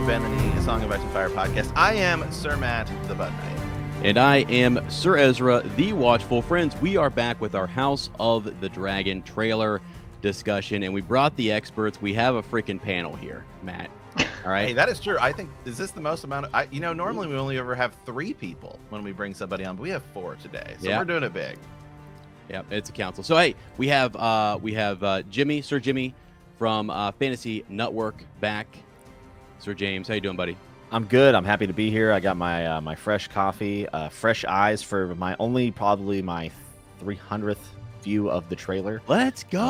been the Song of Ice and Fire podcast. I am Sir Matt, the Bud Knight. And I am Ser Ezra, the Watchful. Friends, we are back with our House of the Dragon trailer discussion, and we brought the experts. We have a freaking panel here, Matt. All right. Hey, that is true. I think, is this the most amount of, normally we only ever have 3 people when we bring somebody on, but we have 4 today. So we're doing it big. Yep, it's a council. So, hey, we have Jimmy, Sir Jimmy from Fantasy Nuttwork back. Sir James, how you doing, buddy? I'm good. I'm happy to be here. I got my my fresh coffee, fresh eyes for probably my 300th view of the trailer. Let's go.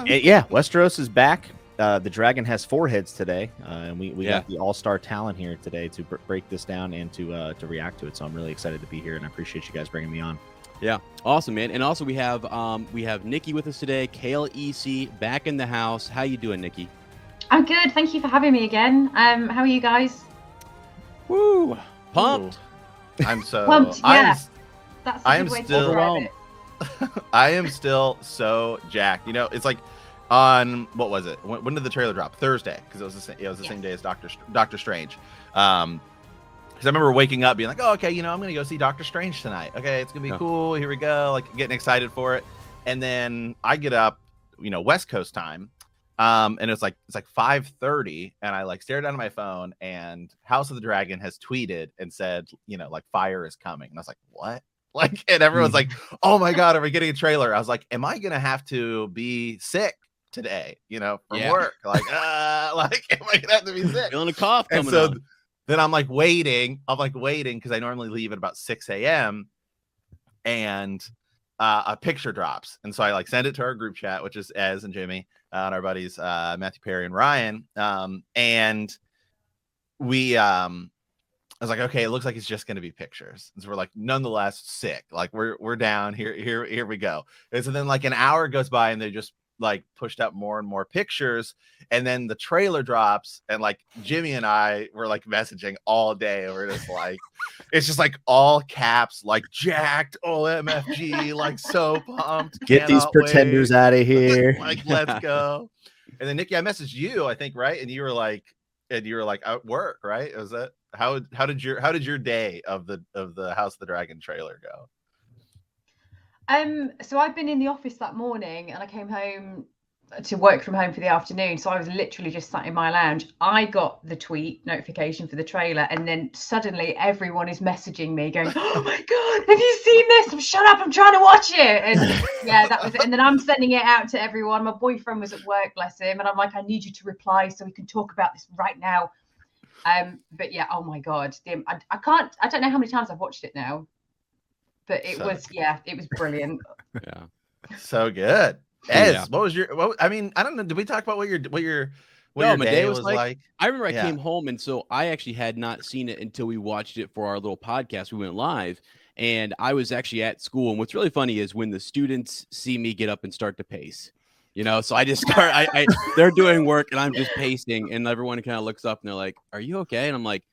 Yeah, Westeros is back. The dragon has 4 heads today, and we got the all-star talent here today to break this down and to react to it. So I'm really excited to be here, and I appreciate you guys bringing me on. Yeah, awesome, man. And also we have Nikki with us today. Kale EC back in the house. How you doing, Nikki? I'm good. Thank you for having me again. How are you guys? Woo! Pumped. Ooh. I'm so pumped. Yeah, that's a I good am way to still describe it. I am still so jacked. You know, it's like on what was it? When did the trailer drop? Thursday, because it was the same day as Doctor Strange. Because I remember waking up being like, oh, okay, I'm gonna go see Doctor Strange tonight. Okay, it's gonna be cool. Here we go. Like getting excited for it. And then I get up, West Coast time. And it's like 5:30, and I stared down at my phone, and House of the Dragon has tweeted and said, fire is coming. And I was like, what? And everyone's like, oh my God, are we getting a trailer? I was like, am I gonna have to be sick today, from work? Am I gonna have to be sick? Feeling a cough coming and so on. Then I'm waiting because I normally leave at about 6 a.m. and a picture drops, and so I send it to our group chat, which is Ez and Jimmy, and our buddies Matthew Perry and Ryan, and we I was like, okay, it looks like it's just going to be pictures, and so we're nonetheless sick, we're down here we go. And so then an hour goes by, and they just pushed up more and more pictures, and then the trailer drops, and Jimmy and I were messaging all day, and we're just it's just all caps, jacked, OMFG, so pumped, get these pretenders out of here. Let's go. And then Nikki, I messaged you, I think, right? And you were at work, right? Was that how did your day of the House of the Dragon trailer go? So I've been in the office that morning, and I came home to work from home for the afternoon. So I was literally just sat in my lounge. I got the tweet notification for the trailer, and then suddenly everyone is messaging me going, oh my God, have you seen this? Shut up, I'm trying to watch it. And yeah, that was it. And then I'm sending it out to everyone. My boyfriend was at work, bless him, and I'm like, I need you to reply so we can talk about this right now. But yeah, oh my God, I don't know how many times I've watched it now. But it was brilliant. Yeah, so good. Ez, what was I don't know. Did we talk about what your day was like? I remember I came home, and so I actually had not seen it until we watched it for our little podcast. We went live, and I was actually at school. And what's really funny is when the students see me get up and start to pace, so I just start. They're doing work, and I'm just pacing, and everyone kind of looks up, and they're like, "Are you okay?" And I'm like,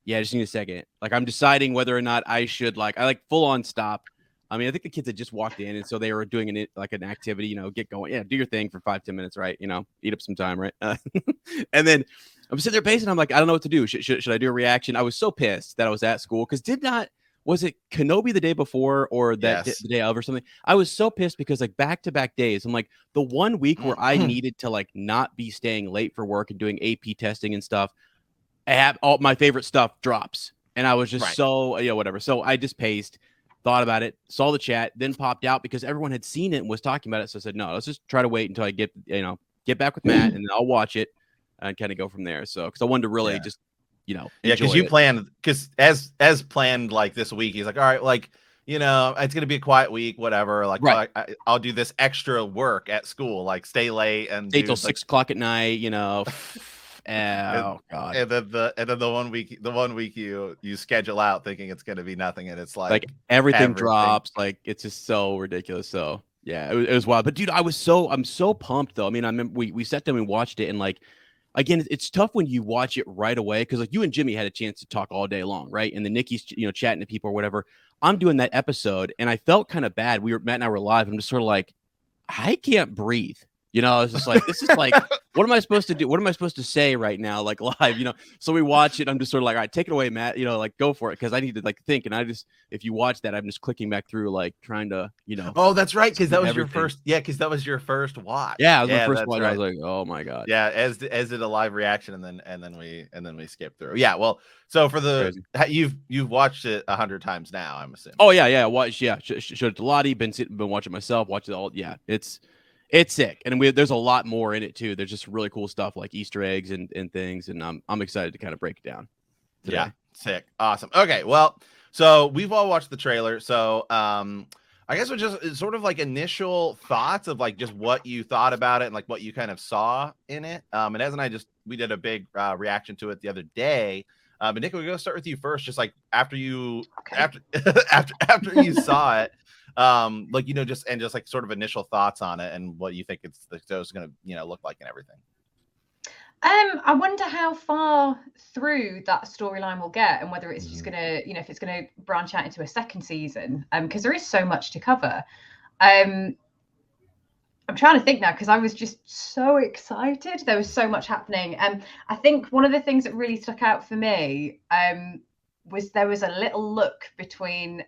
yeah, I just need a second. I'm deciding whether or not I should I full on stop. I mean, I think the kids had just walked in, and so they were doing an activity, get going. Yeah, do your thing for 5-10 minutes, right? Eat up some time, right? And then I'm sitting there pacing. I'm like, I don't know what to do. Should I do a reaction? I was so pissed that I was at school because was it Kenobi the day before or that the day of or something? I was so pissed because back-to-back days. I'm like the one week where I needed to not be staying late for work and doing AP testing and stuff. I have all my favorite stuff drops, and I was just so whatever. So I just paced, thought about it, saw the chat, then popped out because everyone had seen it and was talking about it. So I said, no, let's just try to wait until I get back with Matt, and then I'll watch it and kind of go from there. So because I wanted to really just because you planned because as planned this week, he's like, all right, it's gonna be a quiet week, whatever. I'll do this extra work at school, stay late and stay till 6 o'clock at night, Oh God! And then the one week you schedule out thinking it's going to be nothing, and it's everything drops. It's just so ridiculous. So yeah, it was wild. But dude, I'm so pumped though. I mean, I remember we sat down and watched it, and again, it's tough when you watch it right away because you and Jimmy had a chance to talk all day long, right? And then Nikki's chatting to people or whatever. I'm doing that episode, and I felt kind of bad. Matt and I were live. I'm just sort of I can't breathe. It's just this is what am I supposed to do? What am I supposed to say right now, like live? So we watch it. I'm just sort of like, all right, take it away, Matt. Like go for it, because I need to like think. And if you watch that, I'm just clicking back through, like trying to, Oh, that's right, because that was everything. your first. Yeah, because that was your first watch. Yeah, it was my first that's watch. right. I was like, oh my god. Yeah, as did a live reaction, and then we skipped through. Yeah, well, so for you've watched it 100 times now, I'm assuming. Oh yeah. Watch. Yeah, showed it to Lottie. Been watching it myself. Watch it all. Yeah, it's sick, and there's a lot more in it too. There's just really cool stuff like Easter eggs and things, and I'm excited to kind of break it down today. Yeah, sick, awesome. Okay, well, so we've all watched the trailer, so I guess we're just sort of like initial thoughts of like just what you thought about it and like what you kind of saw in it. And Ez and I we did a big reaction to it the other day. But Nick, we're gonna start with you first, just like after you after you saw it. Like just like sort of initial thoughts on it and what you think the show's gonna look like and everything. I wonder how far through that storyline we'll get, and whether it's just gonna if it's gonna branch out into a second season, because there is so much to cover. I'm trying to think now, because I was just so excited. There was so much happening. I think one of the things that really stuck out for me was there was a little look between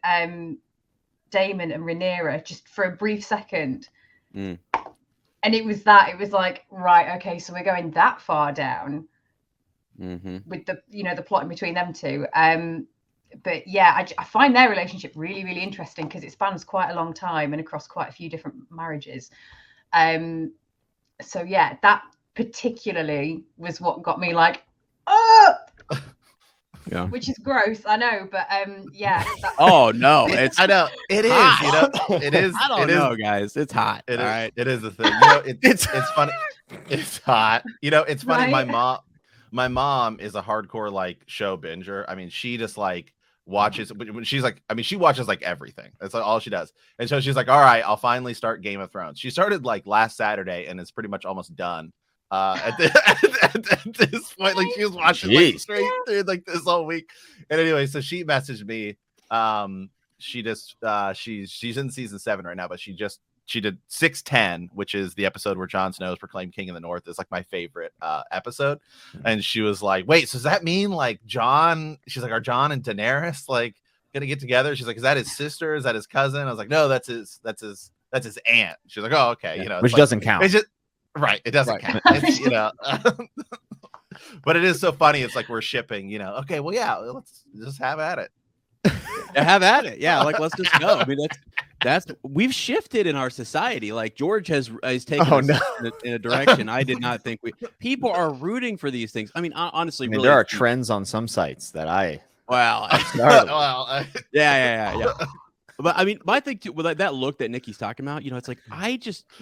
Daemon and Rhaenyra just for a brief second. And it was like, right, okay, so we're going that far down with the plotting between them two. But yeah, I find their relationship really, really interesting, because it spans quite a long time and across quite a few different marriages. So yeah, that particularly was what got me like, oh, yeah, which is gross, I know, but yeah. Oh no, I know it is. Hot. It is. I don't know, guys. It's hot. It all is. Right. It is a thing. It's funny. It's hot. It's funny. Right? My mom is a hardcore like show binger. I mean, she just like watches when she's like, she watches like everything. That's like all she does. And so she's like, all right, I'll finally start Game of Thrones. She started like last Saturday and it's pretty much almost done. At this point, like she was watching like straight through like this whole week. And anyway, so she messaged me. She just she's in season 7 right now, but she did 610, which is the episode where Jon Snow is proclaimed king in the North. Is like my favorite episode. And she was like, wait, so does that mean like Jon? She's like, are Jon and Daenerys like gonna get together? She's like, is that his sister? Is that his cousin? I was like, no, that's his aunt. She's like, oh, okay, which doesn't count. It's just right. It doesn't count. It's, but it is so funny. It's like we're shipping. Okay, well, yeah, let's just have at it. Have at it. Yeah, like let's just go. I mean, that's we've shifted in our society. Like George has taken us in a direction I did not think people are rooting for these things. I mean, honestly, really, there are trends on some sites that yeah. But I mean, my thing too, with that look that Nikki's talking about, it's like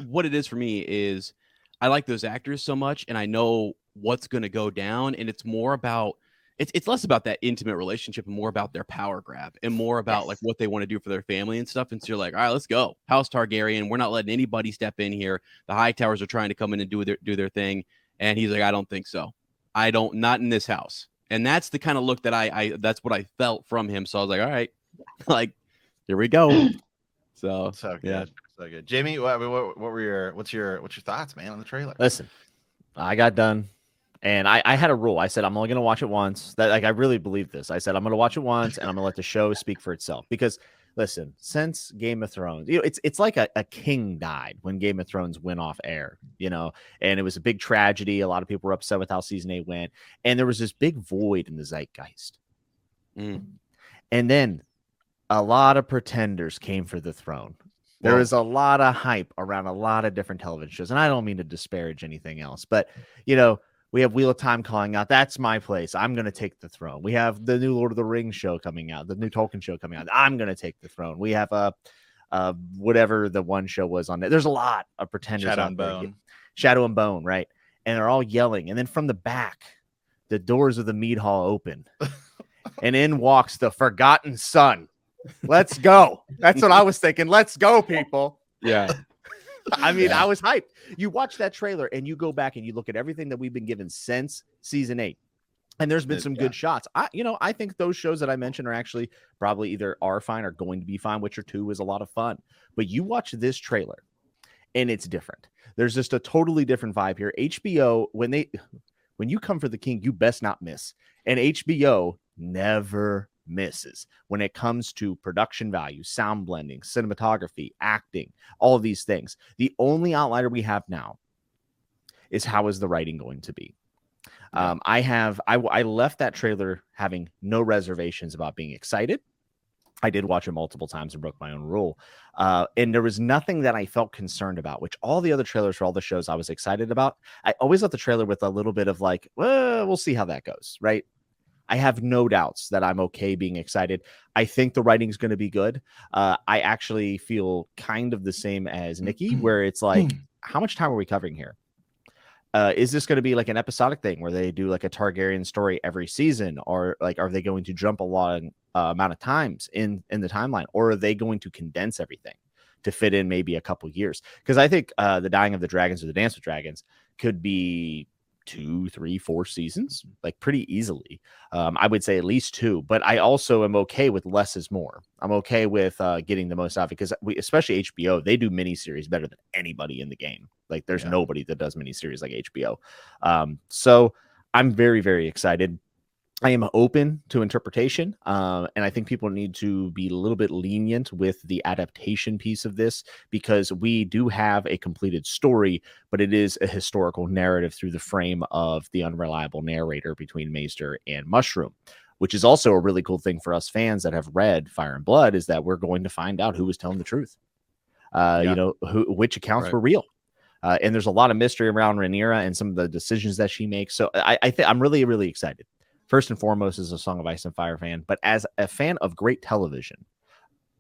what it is for me is I like those actors so much, and I know what's going to go down, and it's more about. It's less about that intimate relationship and more about their power grab and more about like what they want to do for their family and stuff. And so you're like, all right, let's go. House Targaryen. We're not letting anybody step in here. The Hightowers are trying to come in and do their thing. And he's like, I don't think so. not in this house. And that's the kind of look that that's what I felt from him. So I was like, all right, like, here we go. So good. Yeah. So good. Jamie, what's your thoughts, man, on the trailer? Listen, I got done. And I had a rule. I said, I'm only going to watch it once. That, like, I really believe this. I said, I'm going to watch it once and I'm going to let the show speak for itself. Because, listen, since Game of Thrones, it's like a king died when Game of Thrones went off air, and it was a big tragedy. A lot of people were upset with how season 8 went. And there was this big void in the zeitgeist. And then a lot of pretenders came for the throne. There was a lot of hype around a lot of different television shows. And I don't mean to disparage anything else, but, we have Wheel of Time calling out, that's my place. I'm going to take the throne. We have the new Lord of the Rings show coming out, the new Tolkien show coming out. I'm going to take the throne. We have whatever the one show was on there. There's a lot of pretenders. Shadow and Bone, right? And they're all yelling. And then from the back, the doors of the mead hall open. And in walks the Forgotten Son. Let's go. That's what I was thinking. Let's go, people. Yeah. I mean, I was hyped. You watch that trailer and you go back and you look at everything that we've been given since season 8. And there's been some good shots. I think those shows that I mentioned are actually probably either are fine or going to be fine. Witcher 2 is a lot of fun. But you watch this trailer and it's different. There's just a totally different vibe here. HBO, when you come for the king, you best not miss. And HBO never misses when it comes to production value, sound blending, cinematography, acting, all of these things. The only outlier we have now is how is the writing going to be? Yeah. I left that trailer having no reservations about being excited. I did watch it multiple times and broke my own rule. And there was nothing that I felt concerned about, which all the other trailers for all the shows I was excited about. I always left the trailer with a little bit of like, well, we'll see how that goes, right? I have no doubts that I'm okay being excited. I think the writing's going to be good. I actually feel kind of the same as Nikki, where it's like, how much time are we covering here? Is this going to be like an episodic thing where they do like a Targaryen story every season, or like are they going to jump a long amount of times in the timeline, or are they going to condense everything to fit in maybe a couple years? Because I think the Dying of the Dragons or the Dance with Dragons could be 2, 3, 4 seasons, like pretty easily. I would say at least 2, but I also am okay with less is more. I'm okay with getting the most out of it, because especially HBO, they do miniseries better than anybody in the game. Like there's nobody that does miniseries like HBO. So I'm very, very excited. I am open to interpretation, and I think people need to be a little bit lenient with the adaptation piece of this, because we do have a completed story, but it is a historical narrative through the frame of the unreliable narrator between Maester and Mushroom, which is also a really cool thing for us fans that have read Fire and Blood, is that we're going to find out who was telling the truth, which accounts were real. And there's a lot of mystery around Rhaenyra and some of the decisions that she makes. So I think I'm really, really excited. First and foremost, as a Song of Ice and Fire fan, but as a fan of great television,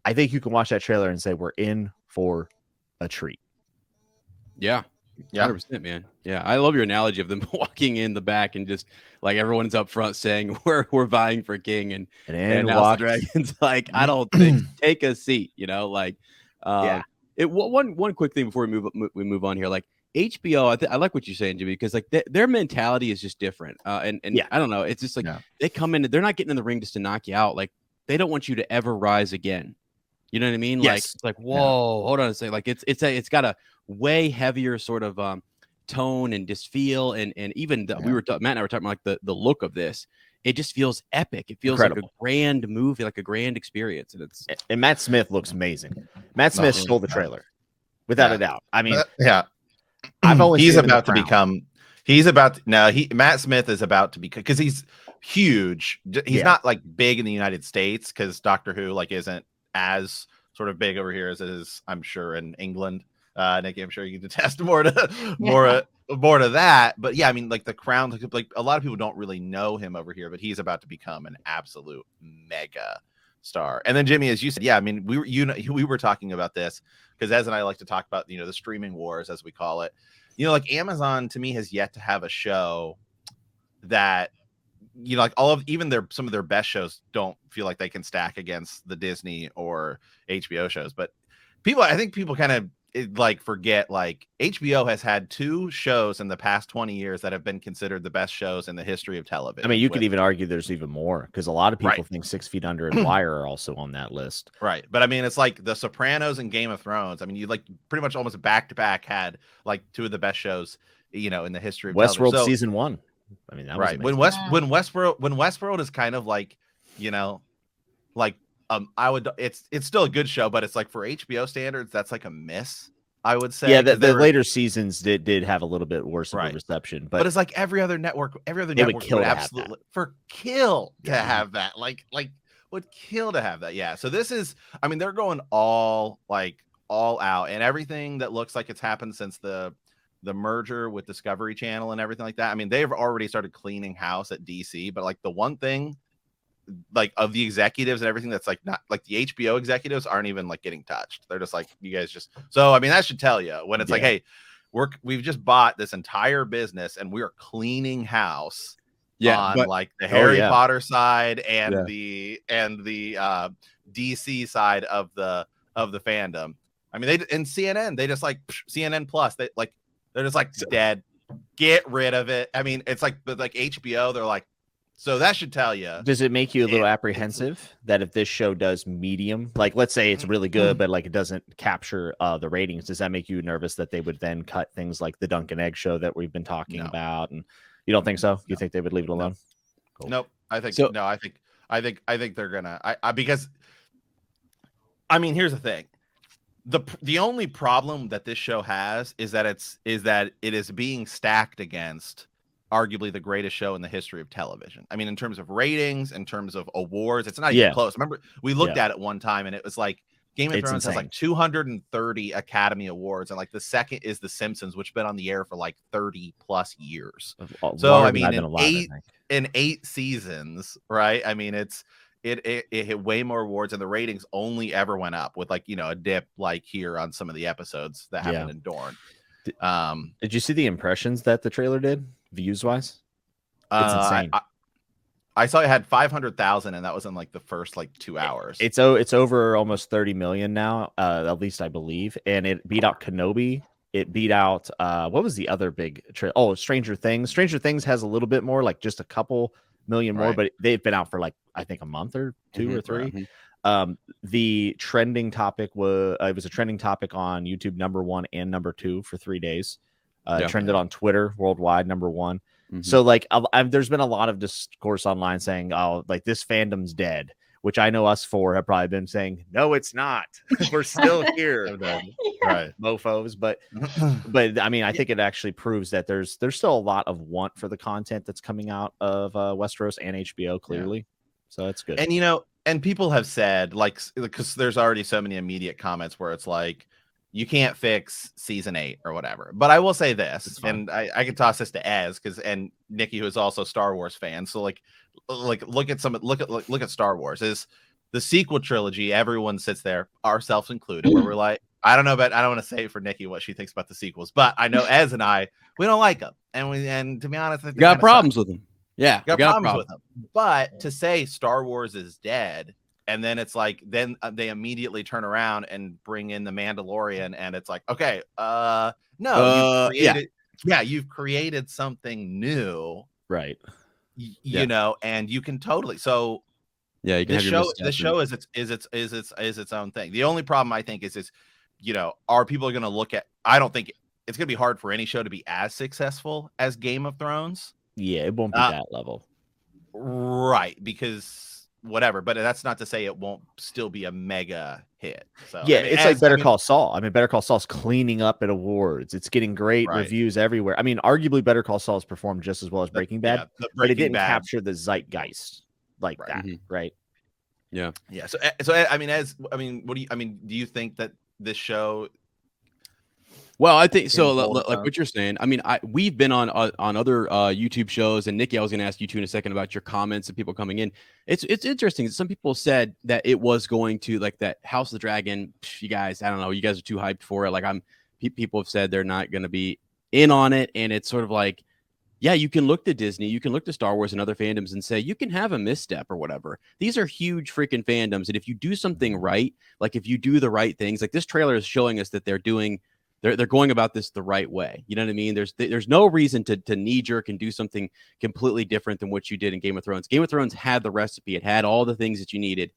I think you can watch that trailer and say we're in for a treat. Yeah. 100%, man. Yeah, I love your analogy of them walking in the back and just like everyone's up front saying we're vying for king, and House of Dragons like, I don't think, take a seat, like one quick thing before we move on here, like HBO, I like what you're saying, Jimmy, because like their mentality is just different. And I don't know, it's just like they come in, they're not getting in the ring just to knock you out. Like they don't want you to ever rise again. You know what I mean? Yes. Like it's like, whoa, hold on a second. Like it's got a way heavier sort of tone and just feel, and even Matt and I were talking about like the look of this. It just feels epic. It feels incredible. Like a grand movie, like a grand experience. And Matt Smith looks amazing. Matt Smith stole the trailer without a doubt. I mean, I've always Matt Smith is about to be, because he's huge. He's not like big in the United States, because Doctor Who like isn't as sort of big over here as it is, I'm sure, in England. Nikki, I'm sure you can attest more to that. But yeah, I mean, like the Crown, like a lot of people don't really know him over here, but he's about to become an absolute mega star. And then Jimmy, as you said, I mean, we were talking about this because Ez and I like to talk about the streaming wars, as we call it. Like Amazon to me has yet to have a show that like some of their best shows don't feel like they can stack against the Disney or HBO shows. But I think people kind of like forget, like HBO has had 2 shows in the past 20 years that have been considered the best shows in the history of television. I mean, you could even argue there's even more, because a lot of people think 6 Feet Under and Wire are also on that list. Right. But I mean, it's like The Sopranos and Game of Thrones. I mean, you like pretty much almost back to back had like 2 of the best shows, in the history of Westworld television. season 1. I mean, that was when Westworld is kind of like, like it's still a good show, but it's like for HBO standards, that's like a miss, I would say. Yeah, the later seasons did have a little bit worse of a reception, but it's like every other network would absolutely kill to have that. Like would kill to have that. Yeah. So this is, I mean, they're going all out, and everything that looks like it's happened since the merger with Discovery Channel and everything like that. I mean, they've already started cleaning house at DC, but like the one thing, like of the executives and everything, that's like not like the HBO executives aren't even like getting touched. They're just like, you guys just, so I mean, that should tell you when it's like, hey, we've just bought this entire business and we're cleaning house on like the Harry Potter side and the DC side of the fandom. I mean, CNN, they just like CNN Plus, they're just like dead, get rid of it. I mean, it's like, but like HBO, they're like, So that should tell you. Does it make you a little apprehensive that if this show does medium, like let's say it's really good, but like it doesn't capture the ratings, does that make you nervous that they would then cut things like the Dunk and Egg show that we've been talking about? And you don't think so? You think they would leave it alone? No. Cool. Nope. I think so. No. I think they're gonna. Because I mean, here's the thing. The only problem that this show has is that it is being stacked against arguably the greatest show in the history of television. I mean, in terms of ratings, in terms of awards, it's not even close. Remember, we looked at it one time and it was like Game of Thrones has like 230 Academy Awards, and like the second is The Simpsons, which has been on the air for like 30 plus years. So I mean, in 8 seasons, right? I mean, it hit way more awards, and the ratings only ever went up with like, a dip like here on some of the episodes that happened in Dorne. Did you see the impressions that the trailer did, views wise? It's insane. I saw it had 500,000, and that was in like the first like 2 hours. It's over almost 30 million now, at least I believe, and it beat out Kenobi. It beat out what was the other big trailer? Oh, Stranger Things. Stranger Things has a little bit more, like just a couple million more, but they've been out for like I think a month or 2 or 3. The trending topic was it was a trending topic on YouTube, #1 and #2 for 3 days. Trended on Twitter worldwide, #1. So like there's been a lot of discourse online saying, oh, like this fandom's dead, which I know us 4 have probably been saying, no, it's not. We're still here. Right, mofos. But I mean, I think it actually proves that there's still a lot of want for the content that's coming out of Westeros and HBO clearly. So that's good. And and people have said, like, because there's already so many immediate comments where it's like, you can't fix season 8 or whatever. But I will say this, and I can toss this to Ez, and Nikki, who is also a Star Wars fan. So like look at Star Wars. Is the sequel trilogy, everyone sits there, ourselves included, where we're like, I don't want to say for Nikki what she thinks about the sequels, but I know Ez and I, we don't like them. And to be honest, got problems with them. Yeah, got problems with them. But to say Star Wars is dead, and then it's like, then they immediately turn around and bring in the Mandalorian, and it's like, okay, no, you've created something new, right? You know, and you can totally. So yeah, you can the show is its own thing. The only problem I think is are people going to look at? I don't think it's going to be hard for any show to be as successful as Game of Thrones. Yeah, it won't be that level, right? Because whatever, but that's not to say it won't still be a mega hit. So yeah, it's like Better Call Saul. I mean, Better Call Saul's cleaning up at awards. It's getting great reviews everywhere. I mean, arguably Better Call Saul has performed just as well as Breaking Bad, but it didn't capture the zeitgeist like that, right? Yeah. So I mean, do you think that this show? Well, I think so. Like what you're saying. I mean, we've been on other YouTube shows, and Nikki, I was going to ask you too in a second about your comments and people coming in. It's interesting. Some people said that it was going to, like, that House of the Dragon. You guys, I don't know. You guys are too hyped for it. Like people have said they're not going to be in on it, and it's sort of like, yeah, you can look to Disney, you can look to Star Wars and other fandoms and say you can have a misstep or whatever. These are huge freaking fandoms, and if you do something right, like if you do the right things, like this trailer is showing us that they're going about this the right way. You know what I mean? There's no reason to knee jerk and do something completely different than what you did in Game of Thrones. Game of Thrones had the recipe. It had all the things that you needed.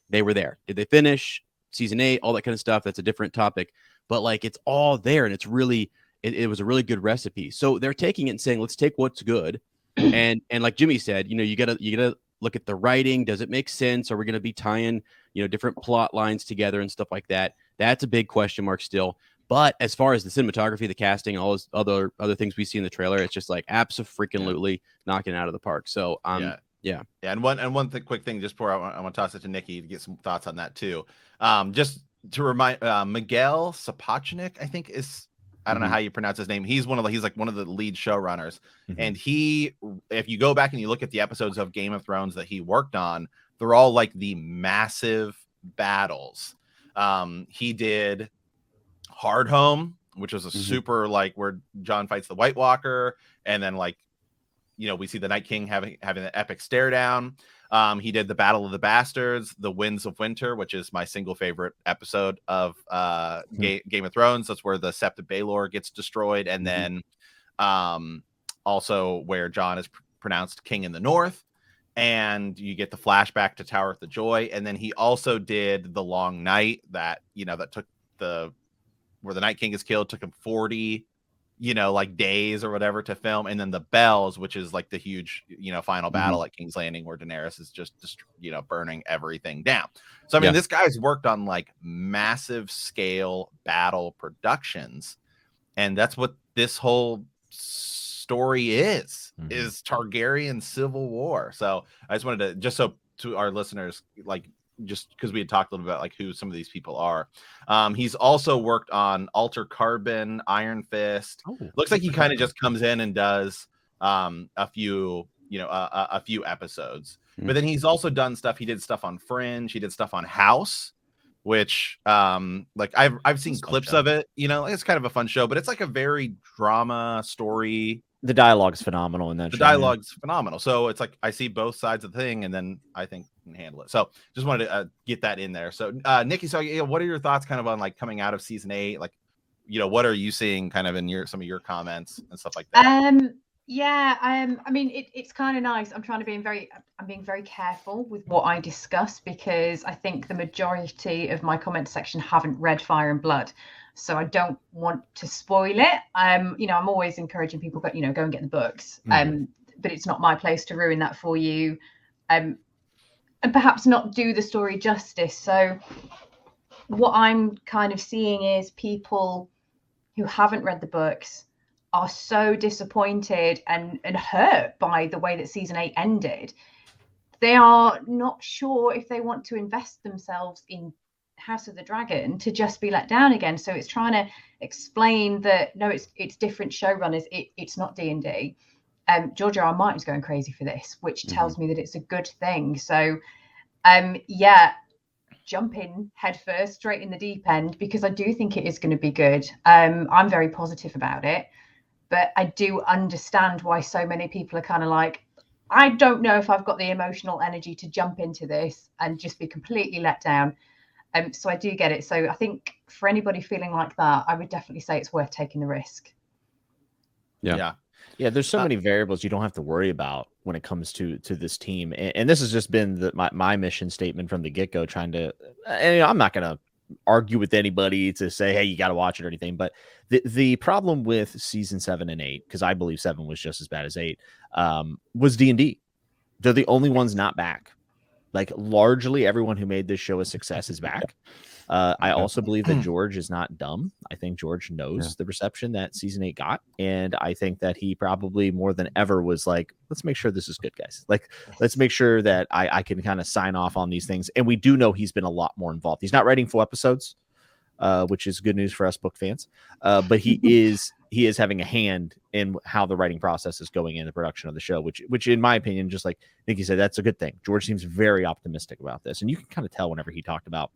They were there. Did they finish season 8? All that kind of stuff. That's a different topic. But like, it's all there, and it's really, it was a really good recipe. So they're taking it and saying, let's take what's good. And like Jimmy said, you gotta look at the writing. Does it make sense? Are we going to be tying, different plot lines together and stuff like that? That's a big question mark still. But as far as the cinematography, the casting, all those other things we see in the trailer, it's just like abso-freaking-lutely knocking it out of the park. So yeah. And one quick thing, just before I want to toss it to Nikki to get some thoughts on that too. Just to remind, Miguel Sapochnik, I think is, I don't know how you pronounce his name. He's like one of the lead showrunners, and if you go back and you look at the episodes of Game of Thrones that he worked on, they're all like the massive battles. He did Hard Home, which was a super, like, where Jon fights the White Walker, and then like, we see the Night King having an epic stare down. He did the Battle of the Bastards, the Winds of Winter, which is my single favorite episode of Game of Thrones. That's where the Sept of Baelor gets destroyed, and then also where Jon is pronounced king in the north. and you get the flashback to Tower of the Joy, and then he also did the Long Night that that took where the Night King is killed, took him 40 like days or whatever to film, and then the Bells, which is like the huge final battle at King's Landing where Daenerys is just burning everything down. So I mean, this guy's worked on like massive scale battle productions, and that's what this whole story is Targaryen civil war. So I just wanted to to our listeners, like, just because we had talked a little bit about like who some of these people are. He's also worked on Alter Carbon, Iron Fist. Looks like he kind of just comes in and does a few episodes. But then he's also done stuff. He did stuff on Fringe. He did stuff on House, which like I've seen clips of it. It's kind of a fun show, but it's like a very drama story. The dialogue's phenomenal in that show. The dialogue's phenomenal. So it's like I see both sides of the thing, and then I think I can handle it. So just wanted to get that in there. So Nikki, so what are your thoughts kind of on like coming out of season 8? Like, what are you seeing kind of in some of your comments and stuff like that? I mean, it's kind of nice. I'm being very careful with what I discuss, because I think the majority of my comment section haven't read Fire and Blood. So I don't want to spoil it. I'm always encouraging people, go and get the books. But it's not my place to ruin that for you, and perhaps not do the story justice. So what I'm kind of seeing is people who haven't read the books are so disappointed and hurt by the way that season 8 ended. They are not sure if they want to invest themselves in House of the Dragon to just be let down again. So it's trying to explain that no, it's different showrunners. It's not D&D. George R. R. Martin's going crazy for this, which tells me that it's a good thing. So jump in head first, straight in the deep end, because I do think it is going to be good. I'm very positive about it, but I do understand why so many people are kind of like, I don't know if I've got the emotional energy to jump into this and just be completely let down. So I do get it. So I think for anybody feeling like that, I would definitely say it's worth taking the risk. Yeah. There's so many variables you don't have to worry about when it comes to this team. And this has just been my mission statement from the get-go, trying to, and I'm not going to argue with anybody to say, hey, you got to watch it or anything. But the problem with season 7 and 8, because I believe 7 was just as bad as 8, was D&D. They're the only ones not back. Like, largely everyone who made this show a success is back. I also believe that George is not dumb. I think George knows the reception that season 8 got. And I think that he probably more than ever was like, let's make sure this is good, guys. Like, let's make sure that I can kind of sign off on these things. And we do know he's been a lot more involved. He's not writing full episodes, which is good news for us book fans. But he is having a hand in how the writing process is going in the production of the show, which in my opinion, just like Nikki said, that's a good thing. George seems very optimistic about this. And you can kind of tell whenever he talked about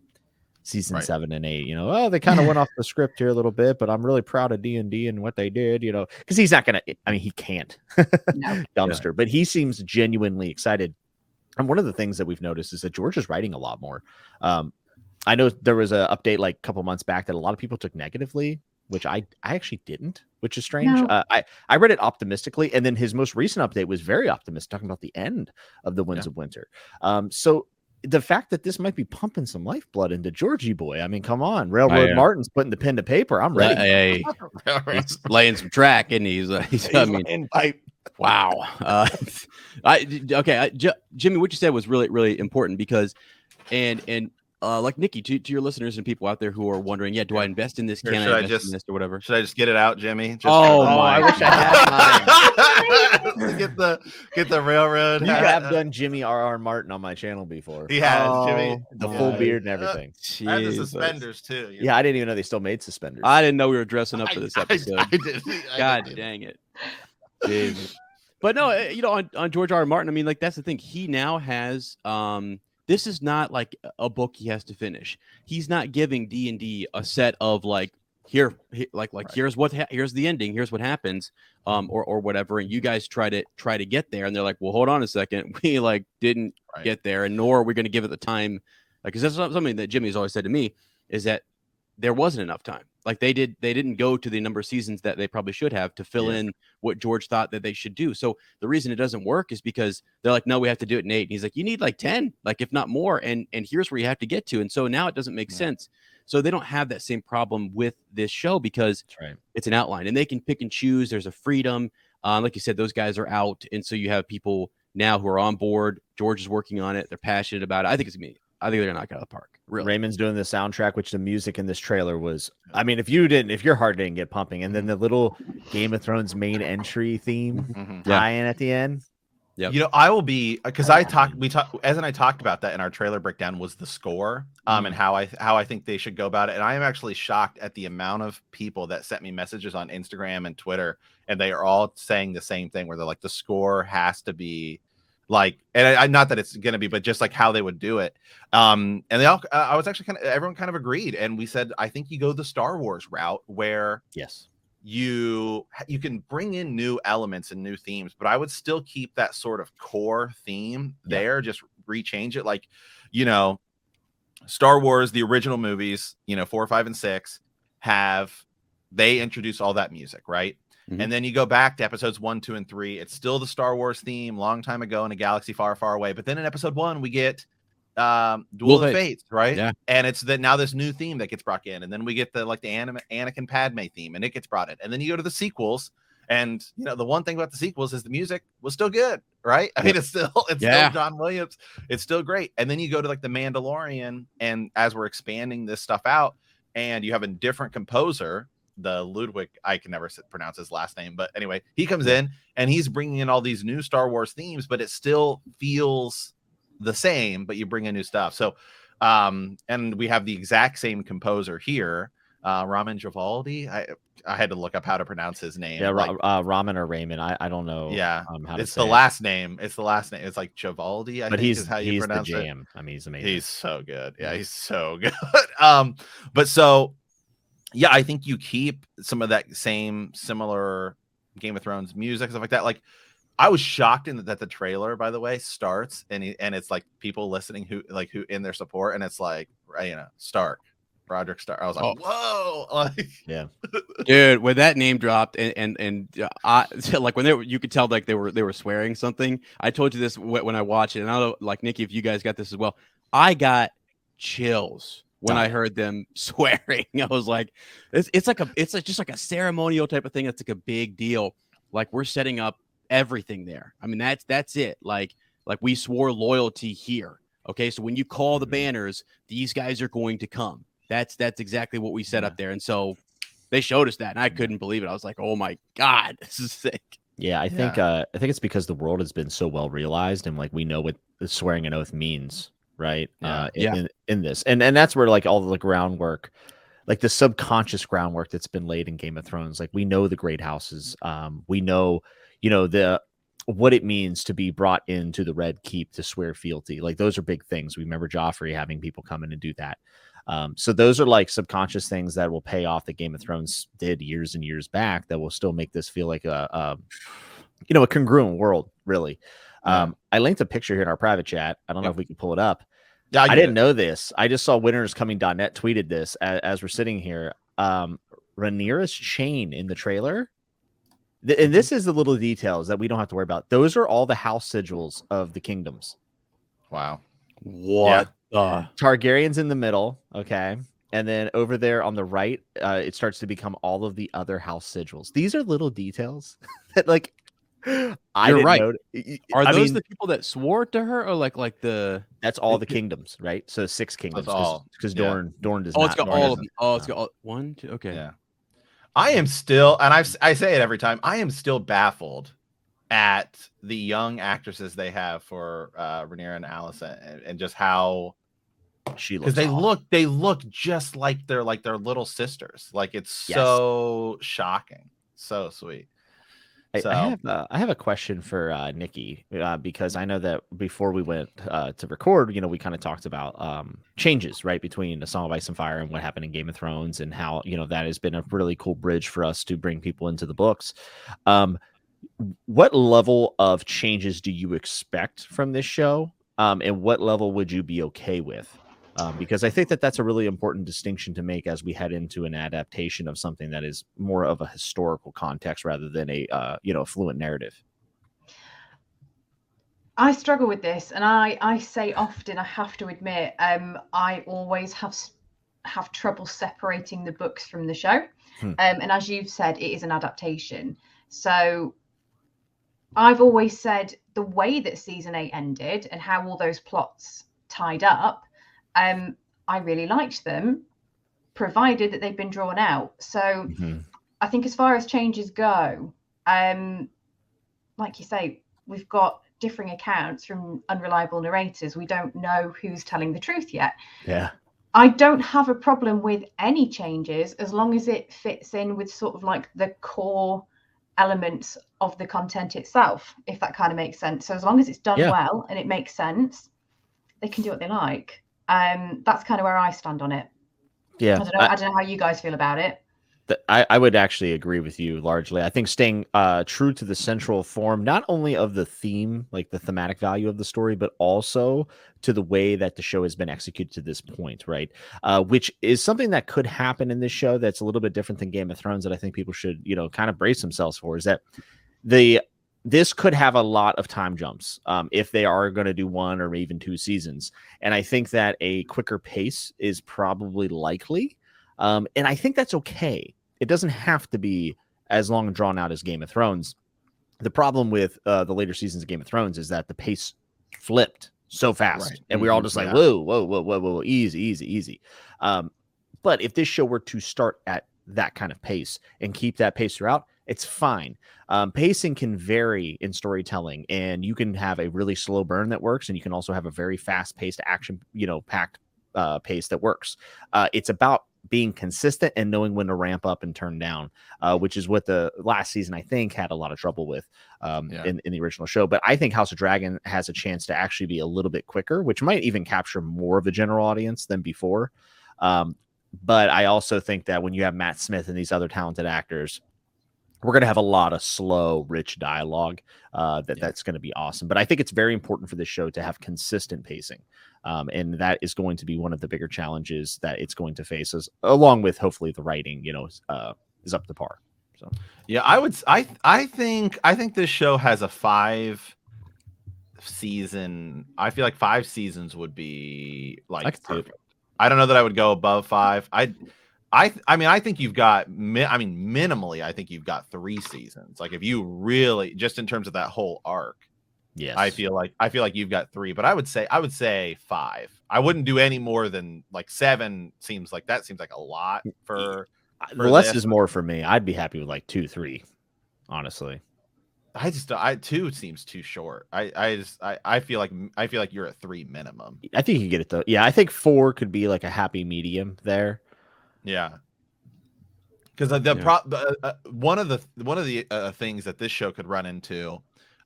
season 7 and 8, they kind of went off the script here a little bit, but I'm really proud of D&D and what they did, because he's not going to, he can't dumpster, but he seems genuinely excited. And one of the things that we've noticed is that George is writing a lot more. I know there was an update like a couple months back that a lot of people took negatively, which I actually didn't, which is strange. No. I read it optimistically, and then his most recent update was very optimistic, talking about the end of the Winds of Winter. So the fact that this might be pumping some lifeblood into Georgie boy, I mean, come on, Railroad Martin's putting the pen to paper. I'm ready. He's laying some track, and he's wow. Jimmy, what you said was really, really important, because, and like Nikki, to your listeners and people out there who are wondering, do I invest in this? Can I invest in this or whatever? Should I just get it out, Jimmy? I wish I had time. get the railroad. You have done Jimmy R.R. Martin on my channel before. He has, Jimmy. The full beard and everything. And the suspenders too. Yeah, I didn't even know they still made suspenders. I didn't know we were dressing up for this episode. I did. God dang it. Jeez. But no, on George R. R. Martin, I mean, like, that's the thing. He now has this is not like a book he has to finish. He's not giving D&D a set of like, here's the ending, here's what happens, or whatever, and you guys try to get there, and they're like, well, hold on a second, we like didn't get there, and nor are we going to give it the time, because that's something that Jimmy has always said to me, is that there wasn't enough time. Like they didn't go to the number of seasons that they probably should have to fill in what George thought that they should do. So the reason it doesn't work is because they're like, no, we have to do it in 8. And he's like, you need like 10, like if not more. And here's where you have to get to. And so now it doesn't make sense. So they don't have that same problem with this show because it's an outline and they can pick and choose. There's a freedom. Like you said, those guys are out. And so you have people now who are on board. George is working on it. They're passionate about it. I think they're going to knock it out of the park. Really. Raymond's doing the soundtrack, which the music in this trailer was, I mean, if your heart didn't get pumping, and then the little Game of Thrones main entry theme tie-in at the end. Yep. You know, I will be, because Ez and I talked about that in our trailer breakdown, was the score, and how I think they should go about it. And I am actually shocked at the amount of people that sent me messages on Instagram and Twitter, and they are all saying the same thing, where they're like, the score has to be like, and I not that it's gonna be, but just like how they would do it. And they all, I was actually everyone kind of agreed, and we said, I think you go the Star Wars route, where you can bring in new elements and new themes, but I would still keep that sort of core theme there. Just rechange it, like, you know, Star Wars, the original movies, you know, 4, 5, and 6 they introduce all that music, right? And then you go back to episodes 1, 2, and 3. It's still the Star Wars theme, long time ago in a galaxy far, far away. But then in episode 1, we get Duel of the Fates, right? Yeah. And it's now this new theme that gets brought in. And then we get the Anakin Padme theme, and it gets brought in. And then you go to the sequels, and you know, the one thing about the sequels is the music was still good, right? I mean, it's still John Williams. It's still great. And then you go to like the Mandalorian, and as we're expanding this stuff out, and you have a different composer, the Ludwig, I can never pronounce his last name, but anyway, he comes in and he's bringing in all these new Star Wars themes, but it still feels the same, but you bring in new stuff. So, and we have the exact same composer here, Ramin Djawadi. I had to look up how to pronounce his name. Yeah, Ramin or Raymond. I don't know. Yeah, how it's the last name. It's the last name. It's like Djawadi. I think he's is how you pronounce the jam. I mean, he's amazing. He's so good. Yeah, he's so good. But so. Yeah, I think you keep some of that similar Game of Thrones music, stuff like that. Like, I was shocked that the trailer, by the way, starts and it's like people listening who in their support, and it's like, you know, Roderick Stark. I was like, whoa, like, yeah, dude. When that name dropped, and I like when you could tell like they were swearing something. I told you this when I watched it, and I don't know, like Nikki, if you guys got this as well. I got chills when I heard them swearing. I was like, it's just like a ceremonial type of thing. That's like a big deal. Like, we're setting up everything there. I mean, that's it. Like we swore loyalty here. Okay, so when you call the banners, these guys are going to come. That's exactly what we set up there. And so they showed us that, and I couldn't believe it. I was like, oh my God, this is sick. Yeah, I think it's because the world has been so well realized, and like we know what swearing an oath means. Right. In this. And that's where like all the groundwork, like the subconscious groundwork that's been laid in Game of Thrones. Like, we know the great houses. We know, you know, what it means to be brought into the Red Keep to swear fealty. Like, those are big things. We remember Joffrey having people come in and do that. So those are like subconscious things that will pay off that Game of Thrones did years and years back that will still make this feel like a congruent world, really. I linked a picture here in our private chat. I don't know if we can pull it up. Yeah, I didn't know this. I just saw winnerscoming.net tweeted this as we're sitting here. Rhaenyra's chain in the trailer. And this is the little details that we don't have to worry about. Those are all the house sigils of the kingdoms. Wow. What? Targaryen's in the middle. Okay. And then over there on the right, it starts to become all of the other house sigils. These are little details that, like, You're right. Are those the people that swore to her, or like the? That's all the kingdoms, right? So 6 kingdoms, because Dorne does not. It's got all of them. Oh, it's got all 1, 2. Okay. Yeah. I am still, and I say it every time, I am still baffled at the young actresses they have for Rhaenyra and Alicent, and just how she looks. Because they look just like their little sisters. Like, it's so shocking, so sweet. I have a question for Nikki, because I know that before we went to record, you know, we kind of talked about changes, right, between A Song of Ice and Fire and what happened in Game of Thrones, and how, you know, that has been a really cool bridge for us to bring people into the books. What level of changes do you expect from this show, and what level would you be okay with? because I think that that's a really important distinction to make as we head into an adaptation of something that is more of a historical context rather than a fluent narrative. I struggle with this, and I say often, I have to admit, I always have trouble separating the books from the show. And as you've said, it is an adaptation. So I've always said the way that season 8 ended and how all those plots tied up, I really liked them, provided that they've been drawn out. So I think as far as changes go, like you say, we've got differing accounts from unreliable narrators. We don't know who's telling the truth yet. Yeah. I don't have a problem with any changes as long as it fits in with sort of like the core elements of the content itself, if that kind of makes sense. So as long as it's done well and it makes sense, they can do what they like. That's kind of where I stand on it. Yeah. I don't know how you guys feel about it. I would actually agree with you largely. I think staying true to the central form, not only of the theme, like the thematic value of the story, but also to the way that the show has been executed to this point, right? Which is something that could happen in this show that's a little bit different than Game of Thrones that I think people should, kind of brace themselves for, is that this could have a lot of time jumps if they are going to do 1 or even 2 seasons. And I think that a quicker pace is probably likely. And I think that's okay. It doesn't have to be as long and drawn out as Game of Thrones. The problem with the later seasons of Game of Thrones is that the pace flipped so fast, right. And we're all just like, whoa, easy. But if this show were to start at that kind of pace and keep that pace throughout, it's fine. Pacing can vary in storytelling, and you can have a really slow burn that works, and you can also have a very fast-paced, action-packed pace that works. It's about being consistent and knowing when to ramp up and turn down, which is what the last season, I think, had a lot of trouble with in the original show. But I think House of Dragon has a chance to actually be a little bit quicker, which might even capture more of the general audience than before. But I also think that when you have Matt Smith and these other talented actors, we're going to have a lot of slow, rich dialogue that's going to be awesome. But I think it's very important for this show to have consistent pacing. And that is going to be one of the bigger challenges that it's going to face, along with hopefully the writing, is up to par. So, yeah, I think this show has a 5 season. I feel like 5 seasons would be like perfect. I don't know that I would go above 5. I mean, I think you've got, minimally, I think you've got 3 seasons. Like if you really, just in terms of that whole arc, yes, I feel like you've got 3, but I would say 5. I wouldn't do any more than like 7. Seems like a lot for less is more for me. I'd be happy with like 2, 3, honestly. 2 seems too short. I feel like you're at 3 minimum. I think you can get it though. Yeah, I think 4 could be like a happy medium there. Yeah, because one of the things that this show could run into,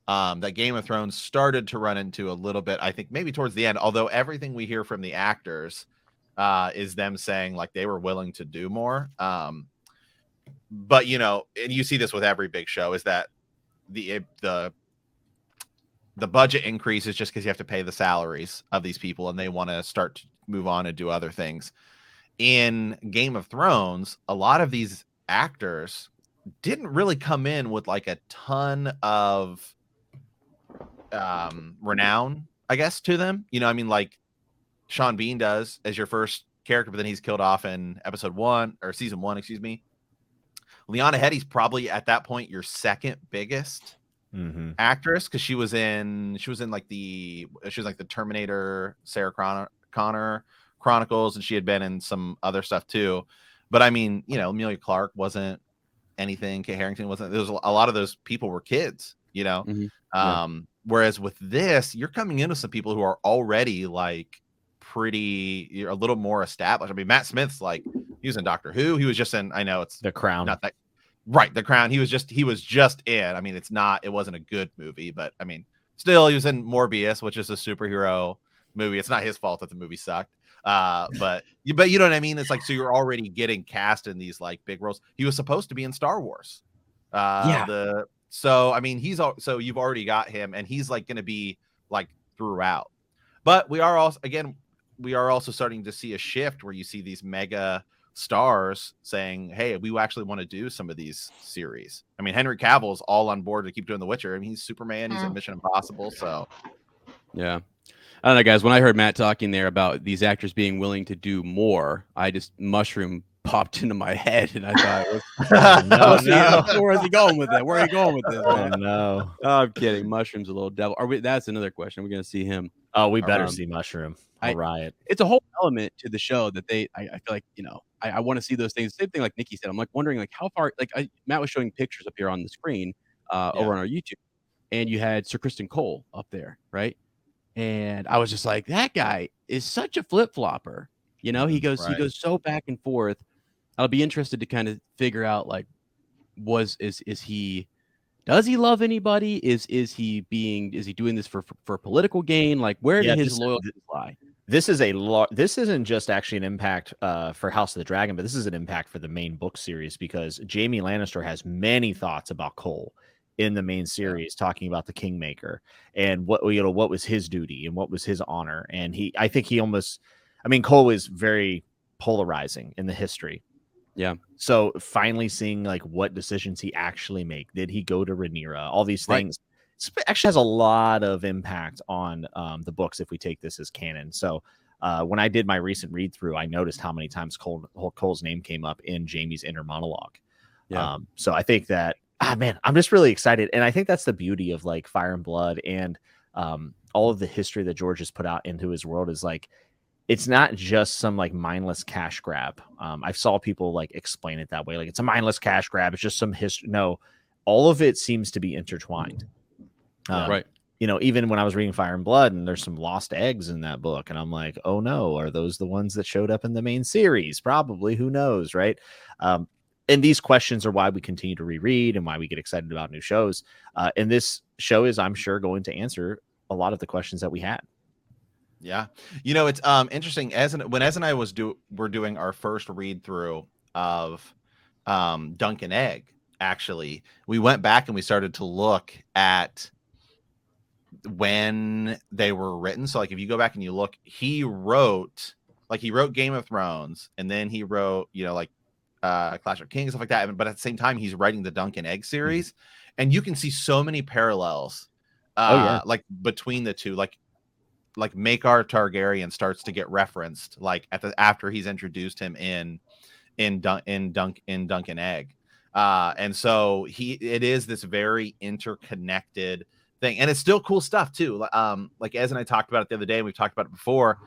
that Game of Thrones started to run into a little bit, I think maybe towards the end. Although everything we hear from the actors is them saying like they were willing to do more. But and you see this with every big show, is that the budget increases just because you have to pay the salaries of these people, and they want to start to move on and do other things. In Game of Thrones, a lot of these actors didn't really come in with like a ton of renown, I guess, to them. Like Sean Bean does as your first character, but then he's killed off in season 1, excuse me. Leona Headey's probably at that point your second biggest actress, because she was like the Terminator Sarah Connor Chronicles, and she had been in some other stuff too. But I mean, Emilia Clarke wasn't anything. Kit Harington wasn't. There was a lot of those people were kids, Whereas with this, you're coming in with some people who are already like you're a little more established. I mean, Matt Smith's like, he was in Doctor Who. He was just in, I know it's The Crown. Not that right. The Crown. He was just in. I mean, it wasn't a good movie, but I mean, still, he was in Morbius, which is a superhero movie. It's not his fault that the movie sucked. But you know what I mean? It's like, so you're already getting cast in these like big roles. He was supposed to be in Star Wars. So I mean, so you've already got him, and he's like going to be like throughout. But we are also, again, we are also starting to see a shift where you see these mega stars saying, hey, we actually want to do some of these series. I mean, Henry Cavill's all on board to keep doing The Witcher. I mean, he's Superman, he's at Mission Impossible, so yeah. I don't know, guys. When I heard Matt talking there about these actors being willing to do more, I just mushroom popped into my head, and I thought, where is he going with that? Where are you going with this, man? No. Oh, I'm kidding. Mushroom's a little devil. That's another question. We're gonna see him. Oh, we better see Mushroom. I'll riot. It's a whole element to the show that I feel like, I want to see those things. Same thing like Nikki said. I'm like wondering like how far, like Matt was showing pictures up here on the screen over on our YouTube, and you had Sir Kristen Cole up there, right? And I was just like, that guy is such a flip flopper. He goes so back and forth. I'll be interested to kind of figure out like, does he love anybody? Is he doing this for political gain? Like, where did his loyalties lie? This isn't just actually an impact for House of the Dragon, but this is an impact for the main book series, because Jaime Lannister has many thoughts about Cole in the main series, talking about the Kingmaker and what was his duty and what was his honor. And Cole is very polarizing in the history. Yeah. So finally seeing like what decisions he actually make. Did he go to Rhaenyra? All these things actually has a lot of impact on the books if we take this as canon. So when I did my recent read through, I noticed how many times Cole's name came up in Jaime's inner monologue. Yeah. So I think that, man, I'm just really excited. And I think that's the beauty of like Fire and Blood and all of the history that George has put out into his world is like, it's not just some like mindless cash grab. I saw people like explain it that way. Like it's a mindless cash grab. It's just some history. No, all of it seems to be intertwined. Right. Even when I was reading Fire and Blood and there's some lost eggs in that book. And I'm like, oh no, are those the ones that showed up in the main series? Probably, who knows? Right. And these questions are why we continue to reread and why we get excited about new shows. And this show is, I'm sure, going to answer a lot of the questions that we had. Yeah. It's interesting. When Ez and I were doing our first read through of Dunk and Egg, actually, we went back and we started to look at when they were written. So like if you go back and you look, he wrote Game of Thrones, and then he wrote, Clash of Kings, stuff like that. But at the same time, he's writing the Dunk and Egg series, and you can see so many parallels like between the two. Like Maekar Targaryen starts to get referenced like after he's introduced him in Dunk and Egg, and so it is this very interconnected thing, and it's still cool stuff too. Like Ez and I talked about it the other day, and we've talked about it before.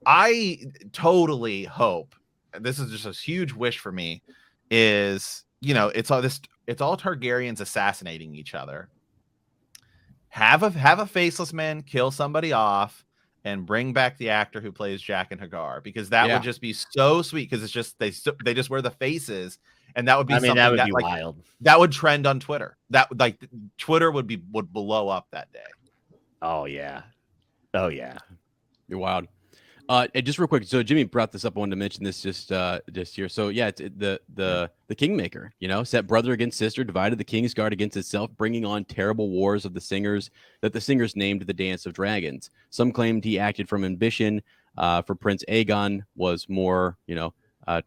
I totally hope, this is just a huge wish for me, is it's all Targaryens assassinating each other. Have a faceless man kill somebody off and bring back the actor who plays Jack and Hagar, because that would just be so sweet, because it's just they just wear the faces, and that would be something that would be wild. That would trend on Twitter. That like Twitter would blow up that day. Oh yeah. You're wild. And just real quick, so Jimmy brought this up. I wanted to mention this just here. So yeah, it's the Kingmaker, set brother against sister, divided the Kingsguard against itself, bringing on terrible wars of the singers that the singers named the Dance of Dragons. Some claimed he acted from ambition. For Prince Aegon was more,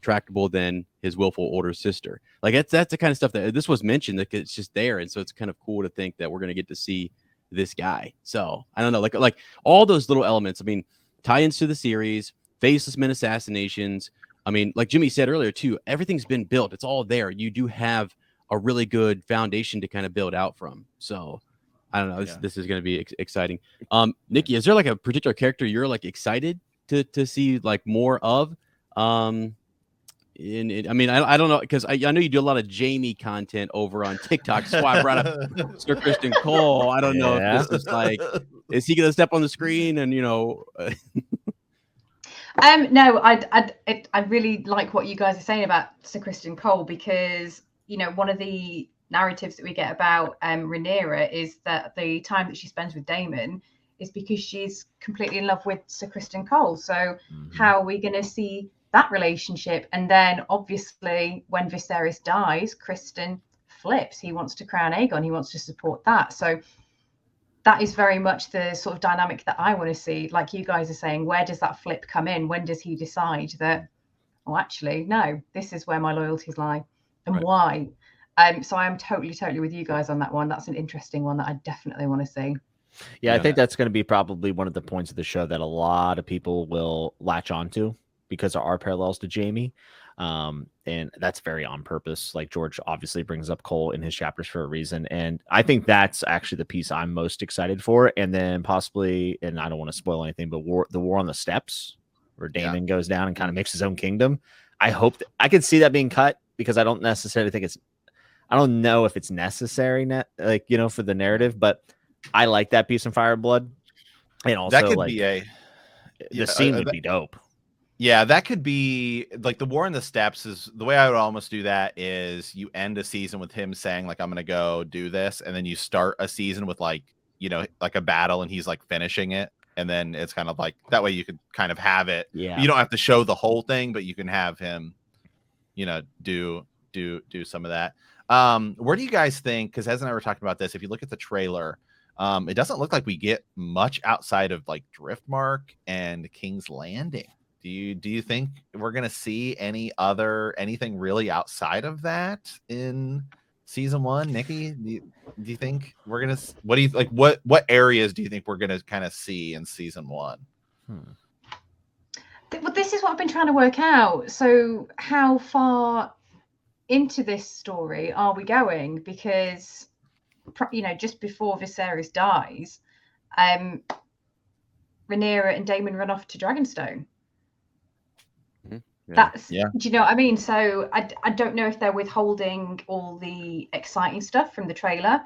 tractable than his willful older sister. Like that's the kind of stuff that this was mentioned, that it's just there, and so it's kind of cool to think that we're gonna get to see this guy. So I don't know, like all those little elements. I mean, tie-ins to the series, faceless men assassinations. I mean, like Jimmy said earlier too, everything's been built. It's all there. You do have a really good foundation to kind of build out from. So I don't know. This is going to be exciting. Nikki, is there like a particular character you're like excited to see like more of? I mean, I don't know, because I know you do a lot of Jaime content over on TikTok. So I brought up Sir Kristen Cole. I don't know if this is like, is he going to step on the screen and No, I really like what you guys are saying about Sir Kristen Cole, because one of the narratives that we get about Rhaenyra is that the time that she spends with Daemon is because she's completely in love with Sir Kristen Cole. So how are we going to see that relationship? And then obviously when Viserys dies, Kristen flips. He wants to crown Aegon. He wants to support that. So that is very much the sort of dynamic that I want to see. Like you guys are saying, where does that flip come in? When does he decide that, oh, actually, no, this is where my loyalties lie, and why? So I'm totally with you guys on that one. That's an interesting one that I definitely want to see. Yeah, I think that's going to be probably one of the points of the show that a lot of people will latch onto because there are parallels to Jaime. And that's very on purpose. Like George obviously brings up Cole in his chapters for a reason. And I think that's actually the piece I'm most excited for. And then possibly, and I don't want to spoil anything, but the war on the steps where Daemon goes down and kind of makes his own kingdom. I hope I could see that being cut because I don't necessarily think I don't know if it's necessary for the narrative, but I like that piece in Fire and Blood. And also that could be the scene would be dope. Yeah, that could be like the War in the Steppes is the way I would almost do that is you end a season with him saying like, I'm going to go do this. And then you start a season with like a battle and he's like finishing it. And then it's kind of like that way you could kind of have it. Yeah. You don't have to show the whole thing, but you can have him, do some of that. Where do you guys think, because Ez and I were talking about this, if you look at the trailer, it doesn't look like we get much outside of like Driftmark and King's Landing. Do you think we're gonna see anything really outside of that in season 1? Nikki, do you think we're gonna? What do you like? What areas do you think we're gonna kind of see in season 1? Well, this is what I've been trying to work out. So, how far into this story are we going? Because just before Viserys dies, Rhaenyra and Daemon run off to Dragonstone. Do you know what I mean? So I don't know if they're withholding all the exciting stuff from the trailer.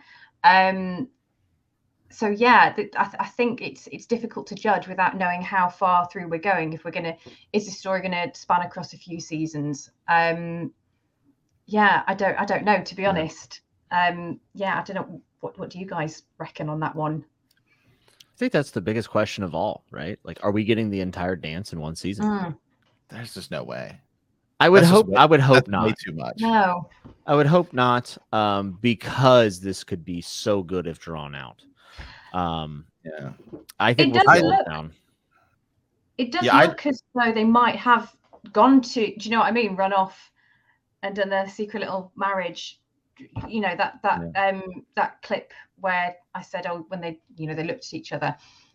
So yeah, I think it's difficult to judge without knowing how far through we're going. Is the story gonna span across a few seasons? Yeah, I don't know, to be honest. Yeah, I don't know. What do you guys reckon on that one? I think that's the biggest question of all, right? Like, are we getting the entire dance in one season? There's just no way. I would hope not. Way too much. No, I would hope not, because this could be so good if drawn out. Yeah, I think we'll see it down. It does look as though they might have gone to. Do you know what I mean? Run off and done their secret little marriage. That clip where I said, oh, when they looked at each other.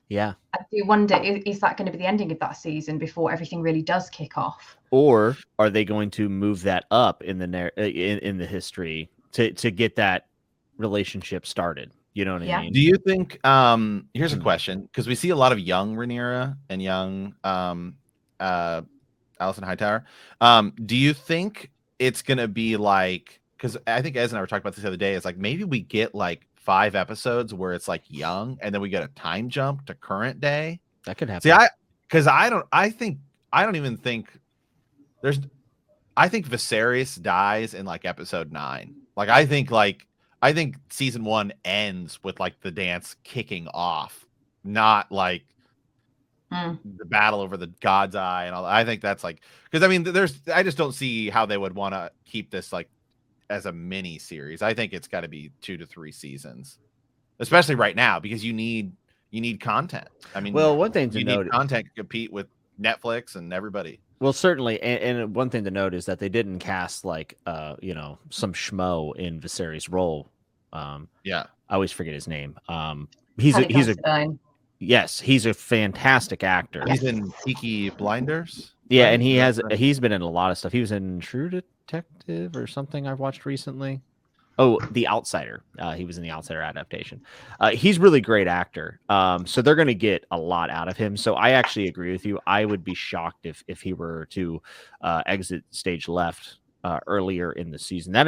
Yeah. I do wonder, is that going to be the ending of that season before everything really does kick off? Or are they going to move that up in the history to get that relationship started? You know what I mean? Do you think here's a question, because we see a lot of young Rhaenyra and young Alicent Hightower. Do you think it's going to be like, because I think Ez and I were talking about this the other day, is like maybe we get like 5 episodes where it's like young and then we get a time jump to current day. That could happen. See, I don't even think I think Viserys dies in like episode 9. Like I think season 1 ends with like the dance kicking off, not like the battle over the God's Eye and all that. I think that's like, because I mean I just don't see how they would want to keep this like as a mini series. I think it's got to be 2 to 3 seasons, especially right now, because you need content. I mean, well, one thing to note, need content to compete with Netflix and everybody. Well, certainly, and one thing to note is that they didn't cast like some schmo in Viserys' role. I always forget his name. He's a fantastic actor. He's in Peaky Blinders. Yeah, and he's been in a lot of stuff. He was in True Detective or something I've watched recently. Oh, The Outsider. He was in The Outsider adaptation. He's a really great actor. So they're going to get a lot out of him. So I actually agree with you. I would be shocked if he were to exit stage left earlier in the season. That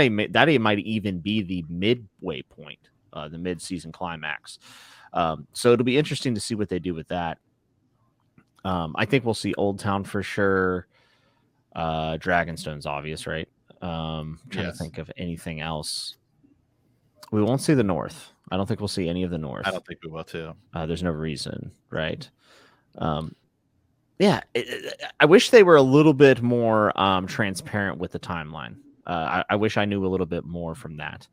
might even be the midway point, the mid-season climax. So it'll be interesting to see what they do with that. I think we'll see Old Town for sure. Dragonstone's obvious, right? Trying to think of anything else. We won't see the North. I don't think we'll see any of the North. I don't think we will too. There's no reason, right? I wish they were a little bit more transparent with the timeline. I wish I knew a little bit more from that.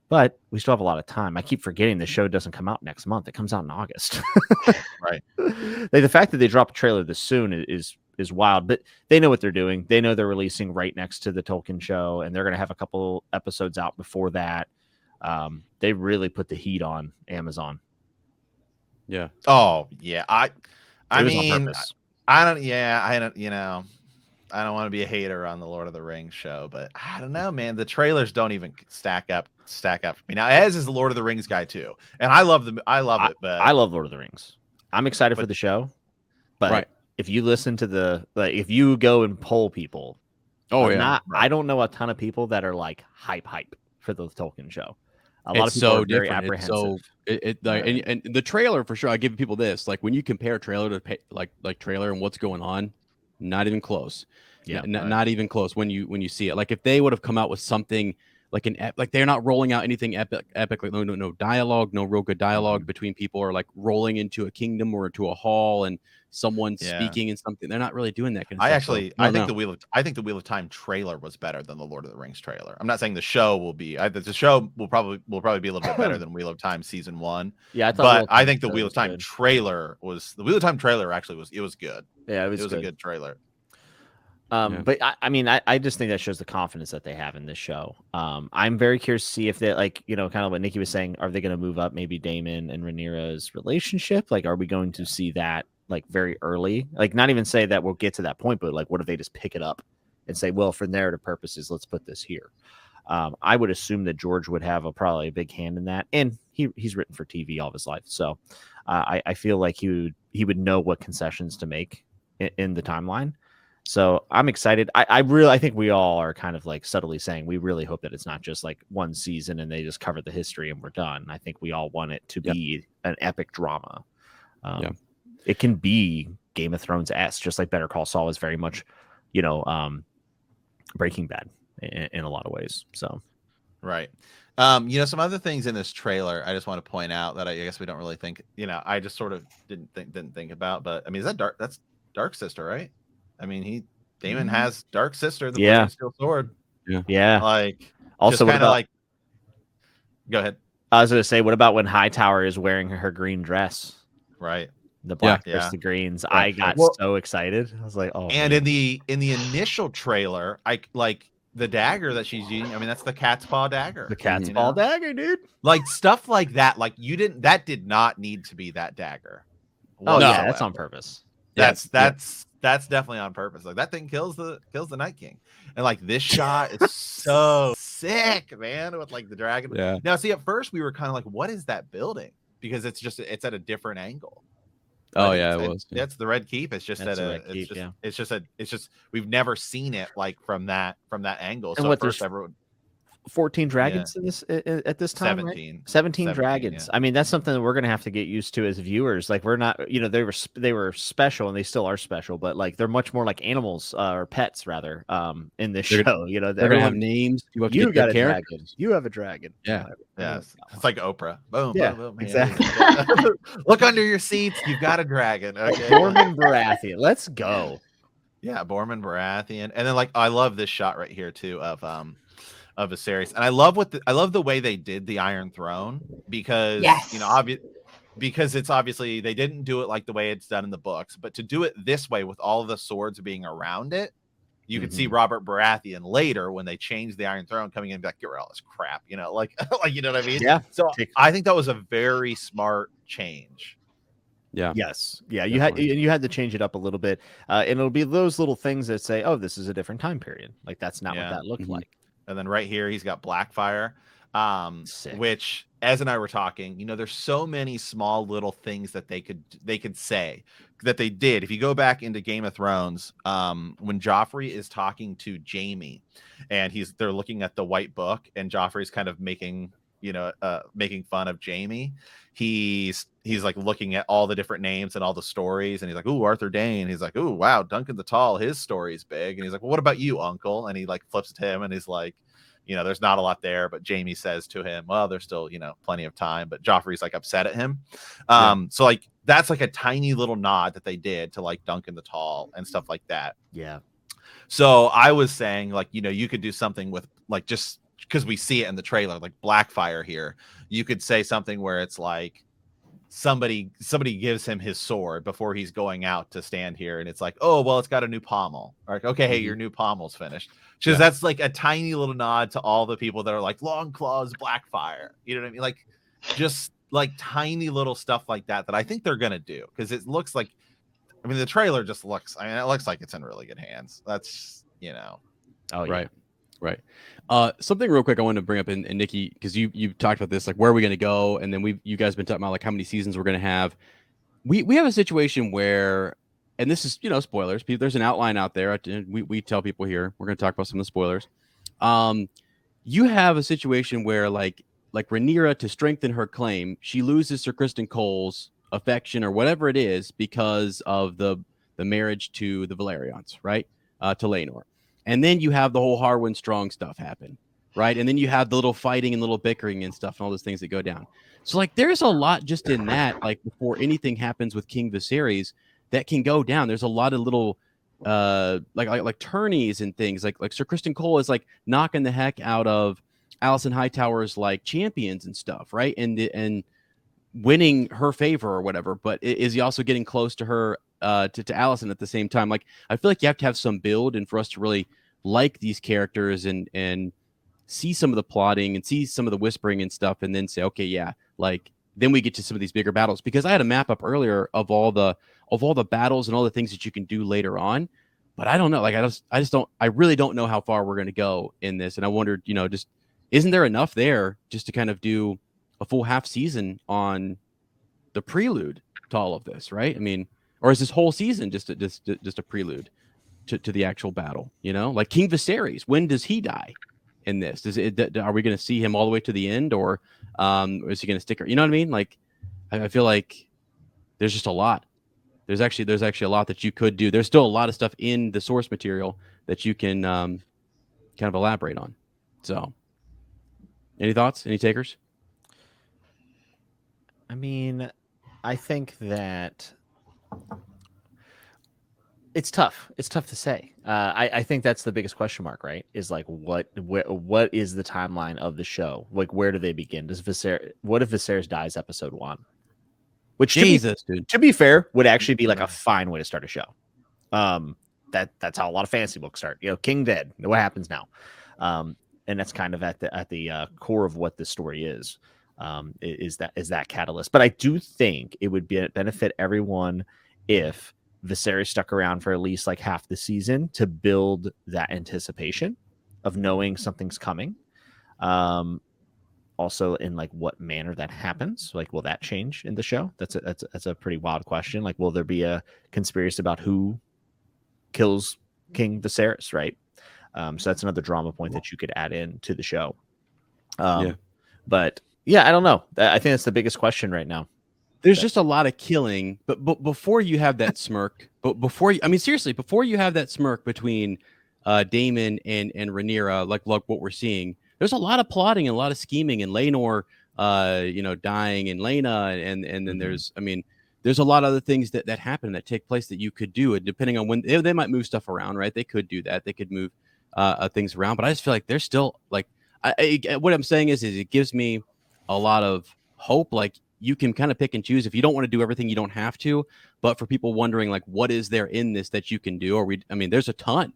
But we still have a lot of time. I keep forgetting the show doesn't come out next month. It comes out in August. Right. Like the fact that they drop a trailer this soon is wild, but they know what they're doing. They know they're releasing right next to the Tolkien show, and they're going to have a couple episodes out before that. They really put the heat on Amazon. Yeah. Oh yeah. I It was on mean, purpose. I don't, you know, I don't want to be a hater on the Lord of the Rings show, but I don't know, man. The trailers don't even stack up for me. Now, Ez is the Lord of the Rings guy too, and I love it, but I love Lord of the Rings. I'm excited for the show, but Right. if you listen to if you go and poll people, I don't know a ton of people that are like hype for the Tolkien show. A lot of people are very apprehensive. And the trailer for sure. I give people this, like when you compare trailer to like trailer and what's going on, not even close. Yeah, not even close when you see it. Like if they would have come out with something like like they're not rolling out anything epic, like no dialogue, no real good dialogue between people, or like rolling into a kingdom or into a hall and someone speaking and something. They're not really doing that kind of stuff. I think the Wheel of Time trailer was better than the Lord of the Rings trailer. I'm not saying the show will be. The show will probably be a little bit better than Wheel of Time season 1. Yeah, but I think the Wheel of Time trailer actually was good. Yeah, it was a good trailer. But I just think that shows the confidence that they have in this show. I'm very curious to see if they, like, you know, kind of what Nikki was saying, are they going to move up maybe Daemon and Rhaenyra's relationship? Like, are we going to see that like very early? Like, not even say that we'll get to that point, but like, what if they just pick it up and say, well, for narrative purposes, let's put this here. I would assume that George would have probably a big hand in that, and he's written for TV all of his life, so I feel like he would know what concessions to make in the timeline. So I'm excited. I think we all are kind of like subtly saying we really hope that it's not just like one season and they just cover the history and we're done. I think we all want it to be an epic drama. It can be Game of Thrones-esque, just like Better Call Saul is very much, you know, Breaking Bad in a lot of ways. So, right. You know, some other things in this trailer I just want to point out that I guess we don't really think. You know, I just sort of didn't think about. But I mean, is that Dark? That's Dark Sister, right? I mean, Daemon has Dark Sister, the Blazing Steel Sword. Yeah. Like, also, kind of like. Go ahead. I was going to say, what about when Hightower is wearing her green dress? Right. The black versus the greens. I got so excited. I was like, oh. And in the initial trailer, I like the dagger that she's using. I mean, that's the cat's paw dagger. The cat's paw dagger, dude. Like stuff like that. Like that did not need to be that dagger. Oh yeah, that's on purpose. That's definitely on purpose. Like that thing kills the Night King. And like this shot is so sick, man, with like the dragon. Yeah. Now, see, at first we were kind of like, what is that building? Because it's at a different angle. Oh yeah, it was. That's the Red Keep. It's just it's just we've never seen it like from that angle. And so what, first everyone 14 dragons in this at this time, 17, right? 17 dragons. I mean, that's something that we're gonna have to get used to as viewers. Like, we're not, you know, they were special and they still are special, but like they're much more like animals or pets rather in this show. You know, they're gonna have names. You got a dragon. You have a dragon. Yeah. Yes. It's like Oprah. Boom. Yeah. Boom, boom. Exactly. Look under your seats. You've got a dragon. Okay. Borman Baratheon. Let's go. Yeah, Borman Baratheon, and then like I love this shot right here too of Viserys, and I love the way they did the Iron Throne because you know because it's obviously they didn't do it like the way it's done in the books, but to do it this way with all of the swords being around it, you could see Robert Baratheon later when they changed the Iron Throne coming in and be like, get rid of all this crap, you know, like you know what I mean? Yeah. So I think that was a very smart change. Yeah. Yes. Yeah. You had to change it up a little bit, and it'll be those little things that say, "Oh, this is a different time period." Like that's not what that looked like. And then right here, he's got Blackfire, which, Ez and I were talking. You know, there's so many small little things that they could say that they did. If you go back into Game of Thrones, when Joffrey is talking to Jaime, and they're looking at the White Book, and Joffrey's kind of making fun of Jaime. He's like looking at all the different names and all the stories, and he's like, "Ooh, Arthur Dayne." He's like, "Ooh, wow, Duncan the Tall, his story's big." And he's like, "Well, what about you, Uncle?" And he like flips to him, and he's like, "You know, there's not a lot there." But Jaime says to him, "Well, there's still, you know, plenty of time." But Joffrey's like upset at him. So like that's like a tiny little nod that they did to like Duncan the Tall and stuff like that. Yeah. So I was saying, like, you know, you could do something with like just because we see it in the trailer, like Blackfire here, you could say something where it's like somebody gives him his sword before he's going out to stand here, and it's like, oh well, it's got a new pommel. Or like, okay, hey, your new pommel's finished. Because that's like a tiny little nod to all the people that are like Long Claws, Blackfire. You know what I mean? Like just like tiny little stuff like that I think they're gonna do, because it looks like, I mean, the trailer just looks, I mean, it looks like it's in really good hands. That's, you know. Oh yeah. Right. Something real quick I wanted to bring up, and Nikki, because you talked about this, like where are we going to go, and then you guys been talking about like how many seasons we're going to have. We have a situation where, and this is, you know, spoilers. There's an outline out there. We tell people here we're going to talk about some of the spoilers. You have a situation where like Rhaenyra, to strengthen her claim, she loses Sir Kristen Cole's affection or whatever it is because of the marriage to the Valerians, right? To Laenor. And then you have the whole Harwin Strong stuff happen, right? And then you have the little fighting and little bickering and stuff and all those things that go down. So like there's a lot just in that, like before anything happens with King Viserys that can go down. There's a lot of little like tourneys and things. Like Sir Kristen Cole is like knocking the heck out of Alicent Hightower's like champions and stuff, right? And winning her favor or whatever. But is he also getting close to her to Alicent at the same time? Like I feel like you have to have some build, and for us to really like these characters and see some of the plotting and see some of the whispering and stuff, and then say, okay, yeah, like then we get to some of these bigger battles. Because I had a map up earlier of all the battles and all the things that you can do later on, but I don't know. Like I really don't know how far we're going to go in this, and I wondered, you know, just isn't there enough there just to kind of do a full half season on the prelude to all of this, right? I mean, or is this whole season just a prelude to the actual battle? You know, like King Viserys, when does he die in this? Are we going to see him all the way to the end, or is he going to stick? You know what I mean? Like, I feel like there's just a lot. There's actually a lot that you could do. There's still a lot of stuff in the source material that you can kind of elaborate on. So, any thoughts? Any takers? I mean, I think that it's tough. It's tough to say. I think that's the biggest question mark, right? Is like what is the timeline of the show? Like where do they begin? What if Viserys dies episode 1? Which to be fair, would actually be like a fine way to start a show. That's how a lot of fantasy books start. You know, king dead. What happens now? And that's kind of at the core of what this story is that catalyst. But I do think it would benefit everyone if Viserys stuck around for at least like half the season to build that anticipation of knowing something's coming. Also in like what manner that happens. Like, will that change in the show? That's a pretty wild question. Like, will there be a conspiracy about who kills King Viserys, right? So that's another drama point that you could add in to the show. But yeah, I don't know. I think that's the biggest question right now. There's just a lot of killing, but before you have that smirk, before you have that smirk between Daemon and Rhaenyra, like what we're seeing, there's a lot of plotting and a lot of scheming, and Laenor, dying, and Laena, and then there's a lot of other things that happen that take place that you could do, and depending on when they might move stuff around, right? They could do that. They could move things around, but I just feel like there's still like what I'm saying is it gives me a lot of hope. Like you can kind of pick and choose. If you don't want to do everything, you don't have to. But for people wondering, like, what is there in this that you can do? There's a ton.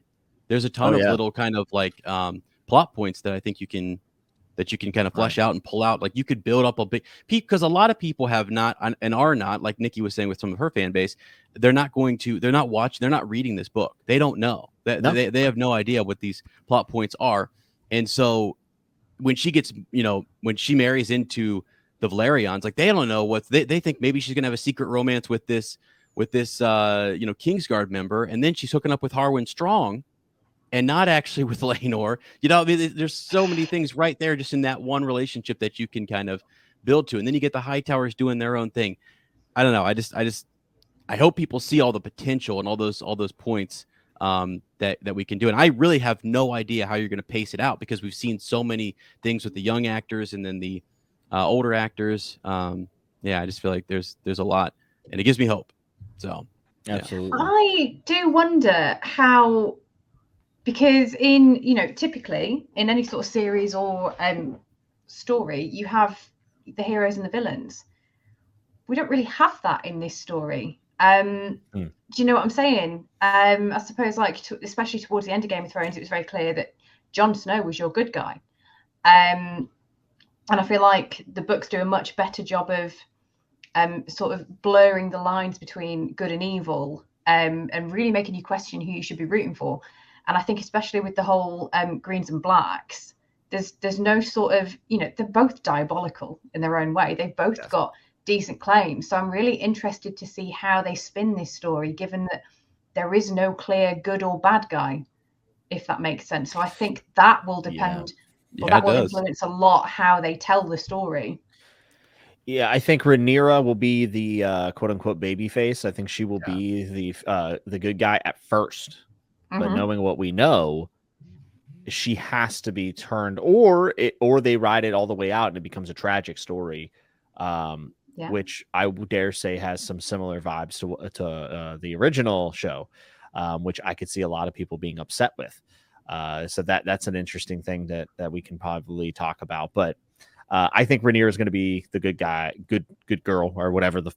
There's a ton of little kind of like plot points that I think you can kind of flesh out and pull out. Like you could build up a big because a lot of people have not and are not, like Nikki was saying with some of her fan base, they're not reading this book. They don't know that they have no idea what these plot points are. And so when she gets, when she marries into the Valerians, like they don't know they think maybe she's gonna have a secret romance with this Kingsguard member, and then she's hooking up with Harwin Strong, and not actually with Laenor. There's so many things right there just in that one relationship that you can kind of build to, and then you get the Hightowers doing their own thing. I don't know. I hope people see all the potential and all those points that we can do. And I really have no idea how you're going to pace it out because we've seen so many things with the young actors and then the older actors. I just feel like there's a lot, and it gives me hope. So absolutely, I do wonder how, because in typically in any sort of series or story, you have the heroes and the villains. We don't really have that in this story. Do you know what I'm saying? I suppose, like, especially towards the end of Game of Thrones, it was very clear that Jon Snow was your good guy. And I feel like the books do a much better job of sort of blurring the lines between good and evil, and really making you question who you should be rooting for. And I think especially with the whole greens and blacks, there's no sort of, they're both diabolical in their own way. They've both got decent claims. So I'm really interested to see how they spin this story, given that there is no clear good or bad guy, if that makes sense. So I think that will depend, that will influence a lot how they tell the story. Yeah, I think Rhaenyra will be the quote unquote baby face. I think she will be the good guy at first. But knowing what we know, she has to be turned, or they ride it all the way out and it becomes a tragic story. Which I would dare say has some similar vibes to the original show, which I could see a lot of people being upset with. So that's an interesting thing that we can probably talk about. But I think Rhaenyra is going to be the good guy, good girl, or whatever, the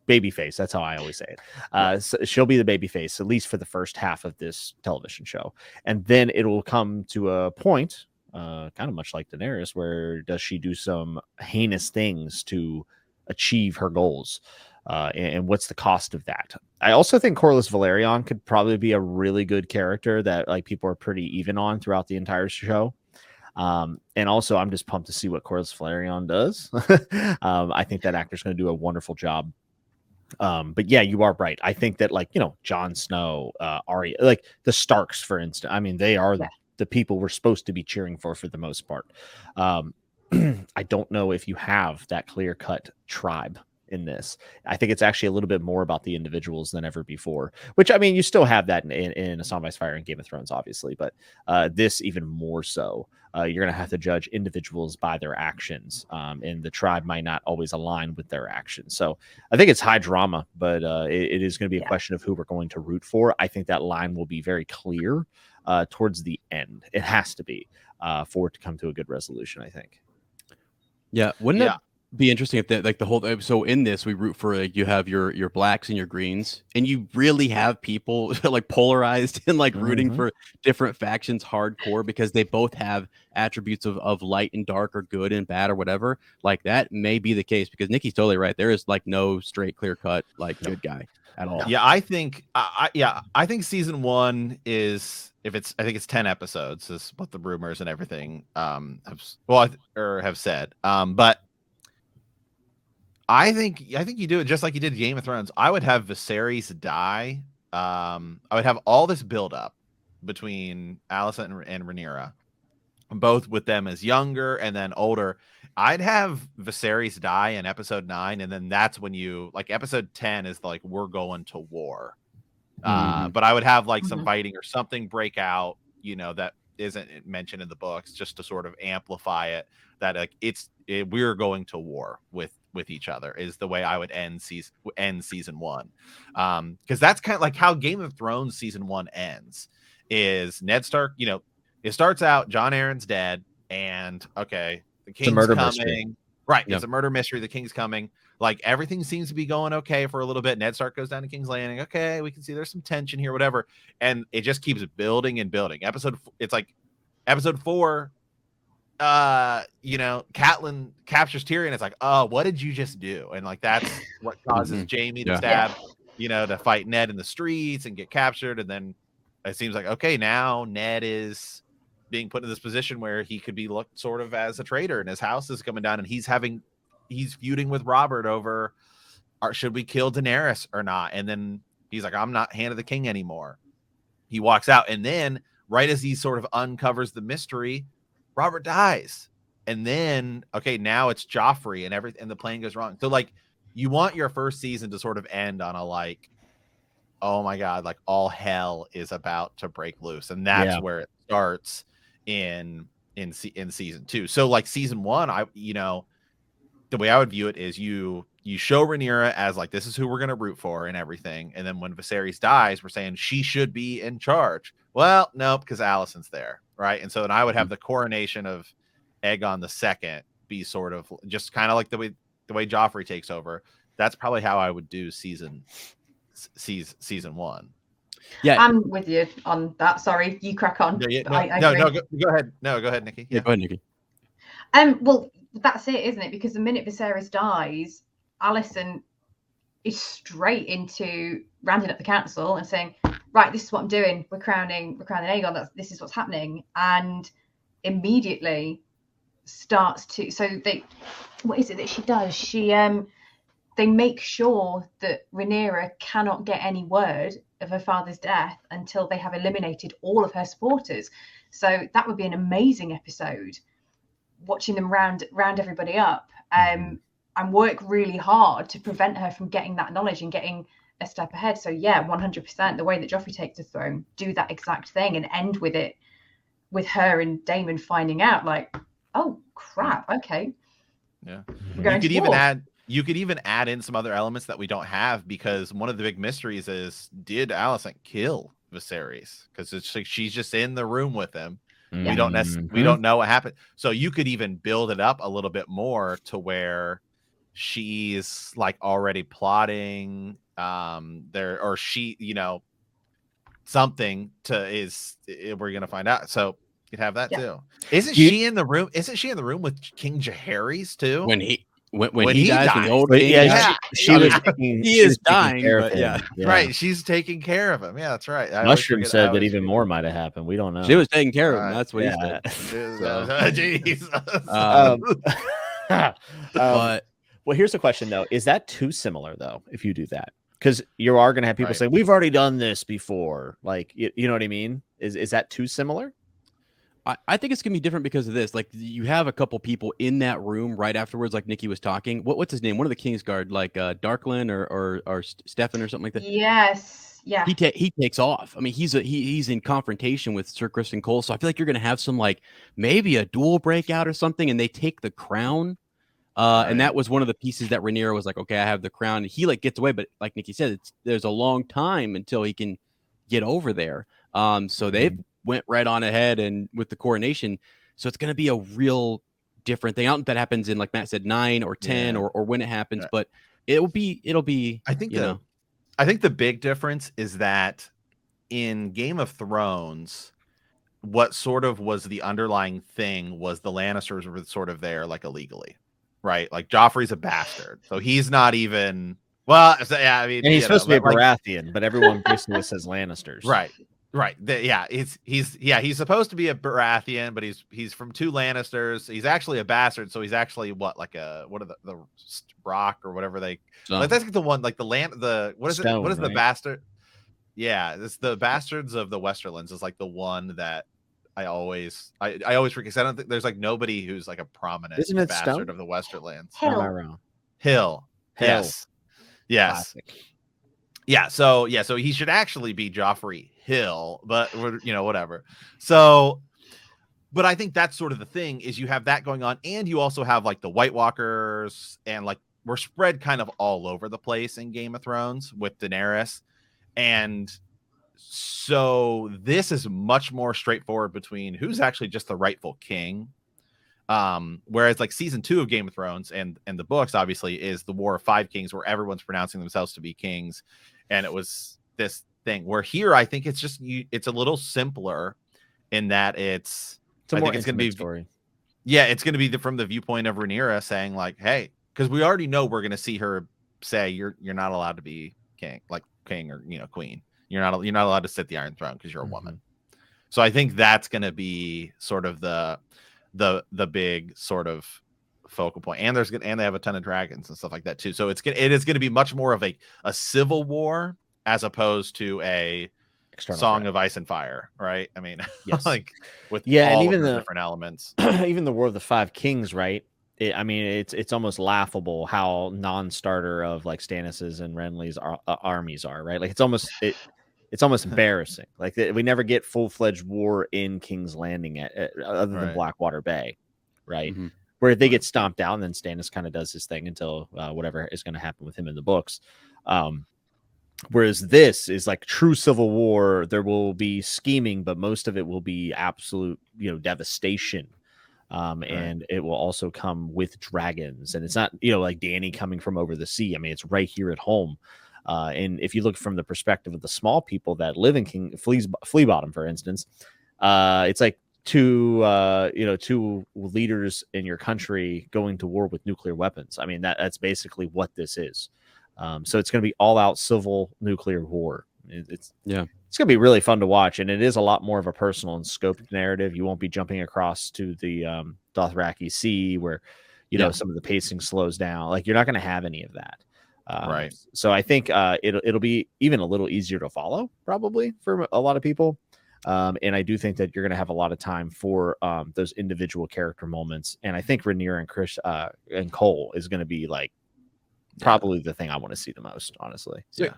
baby face. That's how I always say it. So she'll be the baby face, at least for the first half of this television show. And then it will come to a point, kind of much like Daenerys, where does she do some heinous things to achieve her goals? And what's the cost of that? I also think Corlys Velaryon could probably be a really good character that like people are pretty even on throughout the entire show. And also I'm just pumped to see what Corlys Velaryon does. I think that actor's going to do a wonderful job. But yeah, you are right. I think that, like, Jon Snow, Arya, like the Starks, for instance, I mean, they are the people we're supposed to be cheering for the most part. I don't know if you have that clear-cut tribe in this. I think it's actually a little bit more about the individuals than ever before, which, I mean, you still have that in A Song of Ice, Fire and Game of Thrones, obviously, but this even more so. You're going to have to judge individuals by their actions, and the tribe might not always align with their actions. So I think it's high drama, but it is going to be a question of who we're going to root for. I think that line will be very clear towards the end. It has to be for it to come to a good resolution, I think. Yeah, wouldn't it be interesting if that, like, the whole, so in this we root for, like, you have your blacks and your greens, and you really have people like polarized and like rooting for different factions hardcore because they both have attributes of light and dark, or good and bad, or whatever. Like, that may be the case, because Nikki's totally right. There is like no straight clear cut like good guy at all. Yeah, I think I think season 1 is, I think it's 10 episodes is what the rumors and everything have said. But I think you do it just like you did Game of Thrones. I would have Viserys die. I would have all this build up between Alicent and Rhaenyra, both with them as younger and then older. I'd have Viserys die in episode 9, and then that's when you, like, episode 10 is like, we're going to war. But I would have like some fighting or something break out, that isn't mentioned in the books, just to sort of amplify it, that like we're going to war with each other, is the way I would end season 1. Because that's kind of like how Game of Thrones season 1 ends, is Ned Stark, it starts out Jon Arryn's dead, and okay, the king's coming. Mystery. Right. It's a murder mystery. The king's coming. Like, everything seems to be going okay for a little bit. Ned Stark goes down to King's Landing. Okay, we can see there's some tension here, whatever. And it just keeps building and building. It's like episode 4, Catelyn captures Tyrion. It's like, oh, what did you just do? And like, that's what causes Jaime to stab, to fight Ned in the streets and get captured. And then it seems like, okay, now Ned is being put in this position where he could be looked sort of as a traitor, and his house is coming down, and he's feuding with Robert over, should we kill Daenerys or not? And then he's like, I'm not Hand of the King anymore. He walks out, and then right as he sort of uncovers the mystery, Robert dies. And then, okay, now it's Joffrey, and the plan goes wrong. So like, you want your first season to sort of end on a, like, oh my God, like, all hell is about to break loose. And that's where it starts in season 2. So like, season 1, the way I would view it is you show Rhaenyra as like, this is who we're going to root for and everything. And then when Viserys dies, we're saying she should be in charge. well, no, because Allison's there, right? And so then I would have the coronation of Aegon II be sort of just kind of like the way Joffrey takes over. That's probably how I would do season 1. Yeah, I'm with you on that. Sorry, you crack on. No, go ahead. No, go ahead, Nikki. Yeah, go ahead, Nikki. Well, that's it, isn't it? Because the minute Viserys dies, Alicent is straight into rounding up the council and saying, right, this is what I'm doing. We're crowning Aegon. This is what's happening. And immediately starts to, what is it that she does? They make sure that Rhaenyra cannot get any word of her father's death until they have eliminated all of her supporters. So that would be an amazing episode, watching them round everybody up, and work really hard to prevent her from getting that knowledge and getting a step ahead. So yeah, 100%, the way that Joffrey takes the throne, do that exact thing and end with it, with her and Daemon finding out, like, oh crap, okay. Yeah. You could even add in some other elements that we don't have, because one of the big mysteries is, did Alicent kill Viserys? Because it's like she's just in the room with him. We don't know what happened. So you could even build it up a little bit more to where she's like already plotting something we're gonna find out. So you'd have that too. Isn't she in the room with King Jaehaerys too? When he dies, when the old king, he is dying, but right, she's taking care of him. Yeah, that's right. Mushroom said that even more might have happened. We don't know. She was taking care of him. That's what he said. Jesus. But well, here's the question though: is that too similar though? If you do that, because you are going to have people say, "We've already done this before." Like, you know what I mean? Is that too similar? I think it's gonna be different because of this. Like, you have a couple people in that room right afterwards, like Nikki was talking. What's his name? One of the Kingsguard, like Darklyn or Stefan or something like that. Yes, yeah. He takes off. I mean, he's in confrontation with Sir Kristen Cole, so I feel like you're gonna have some, like, maybe a duel breakout or something, and they take the crown. And that was one of the pieces that Rhaenyra was like, okay, I have the crown. And he like gets away, but like Nikki said, there's a long time until he can get over there. So they went right on ahead and with the coronation. So it's going to be a real different thing. I don't think that happens in, like Matt said, 9 or 10 or when it happens, but it'll be. I think the big difference is that in Game of Thrones, what sort of was the underlying thing was the Lannisters were sort of there like illegally, right? Like Joffrey's a bastard, so he's not even. Well, yeah, I mean, and he's supposed to be a Baratheon, but everyone basically says Lannisters, right? He's supposed to be a Baratheon, but he's from 2 Lannisters. He's actually a bastard, so he's actually what are the Rock or whatever they like. That's like the one, like what is Stone, it? What is the bastard? Yeah, it's the Bastards of the Westerlands is like the one that I always forget. I don't think there's like nobody who's like a prominent bastard Stone? of the Westerlands. Hill. Yes. Classic. Yeah, so he should actually be Joffrey Hill, but whatever. So, but I think that's sort of the thing, is you have that going on, and you also have like the White Walkers, and like we're spread kind of all over the place in Game of Thrones with Daenerys, and so this is much more straightforward between who's actually just the rightful king. Whereas like season 2 of Game of Thrones and the books obviously is the War of 5 Kings, where everyone's pronouncing themselves to be kings, and it was this thing where here I think it's just it's a little simpler in that it's going to be story. Yeah, it's going to be from the viewpoint of Rhaenyra saying like, hey, because we already know we're going to see her say you're not allowed to be king or queen. You're not allowed to sit the Iron Throne because you're a woman. So I think that's going to be sort of the big sort of focal point, and they have a ton of dragons and stuff like that too. So it is going to be much more of a civil war as opposed to a Song of Ice and Fire, right? I mean, yes. like with and even the different elements, even the War of the 5 Kings, right? It's almost laughable how non-starter of like Stannis's and Renly's armies are, right? Like it's almost embarrassing. Like we never get full-fledged war in King's Landing other than Blackwater Bay, right? Where they get stomped down, then Stannis kind of does his thing until whatever is going to happen with him in the books. Whereas this is like true civil war. There will be scheming, but most of it will be absolute, devastation. And it will also come with dragons. And it's not, like Dany coming from over the sea. I mean, it's right here at home. And if you look from the perspective of the small people that live in Flea Bottom, for instance, it's like two leaders in your country going to war with nuclear weapons. I mean, that's basically what this is. So it's going to be all out civil nuclear war. It's going to be really fun to watch. And it is a lot more of a personal and scoped narrative. You won't be jumping across to the Dothraki Sea where, some of the pacing slows down. Like, you're not going to have any of that. Right. So I think it'll be even a little easier to follow probably for a lot of people. And I do think that you're going to have a lot of time for those individual character moments. And I think Rhaenyra and Chris and Cole is going to be like probably the thing I want to see the most, honestly. So,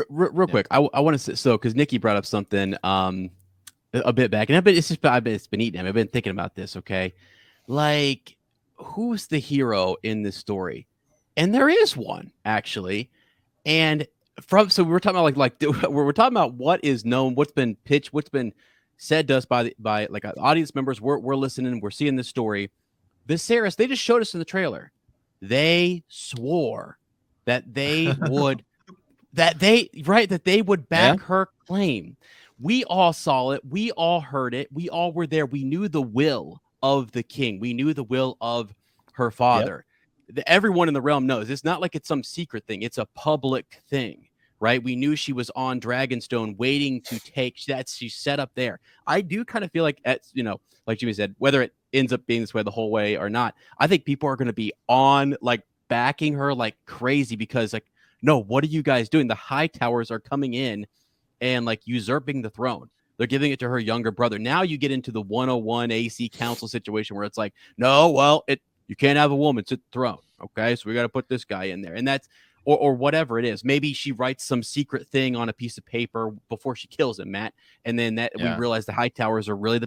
real quick, I want to say, because Nikki brought up something a bit back, and it's been eating him. I've been thinking about this. Okay, like, who's the hero in this story? And there is one, actually. And so we're talking about we're talking about what is known, what's been pitched, what's been said to us by like audience members. We're listening, we're seeing this story. Viserys, they just showed us in the trailer. They swore that they would that they would back her claim. We all saw it, we all heard it, we all were there. We knew the will of the king, we knew the will of her father. Everyone in the realm knows. It's not like it's some secret thing. It's a public thing, right? We knew she was on Dragonstone waiting to take that. She's set up there. I do kind of feel like, like Jimmy said, whether it ends up being this way the whole way or not, I think people are going to be on, like, backing her like crazy because, like, no, what are you guys doing? The High Towers are coming in and, like, usurping the throne. They're giving it to her younger brother. Now you get into the 101 AC Council situation where it's like, no, well, you can't have a woman sit the throne. Okay, so we got to put this guy in there. And that's, or whatever it is. Maybe she writes some secret thing on a piece of paper before she kills him, Matt. And then we realize the High Towers are really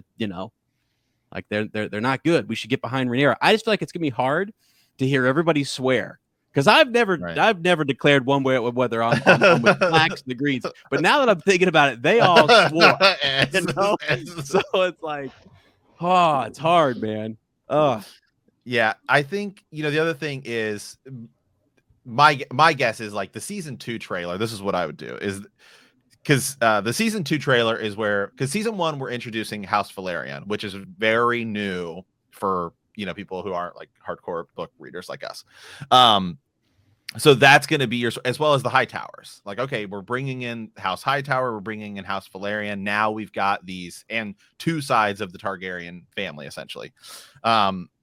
like they're not good. We should get behind Rhaenyra. I just feel like it's going to be hard to hear everybody swear. Because I've never declared one way whether I'm with blacks and the greens. But now that I'm thinking about it, they all swore. So it's like, it's hard, man. Yeah, I think the other thing is my guess is like the season 2 trailer. This is what I would do is because the season 2 trailer is because season 1 we're introducing House Valerian, which is very new for people who aren't like hardcore book readers like us. So that's going to be as well as the High Towers. Like, okay, we're bringing in House Hightower, we're bringing in House Valerian. Now we've got these and two sides of the Targaryen family essentially.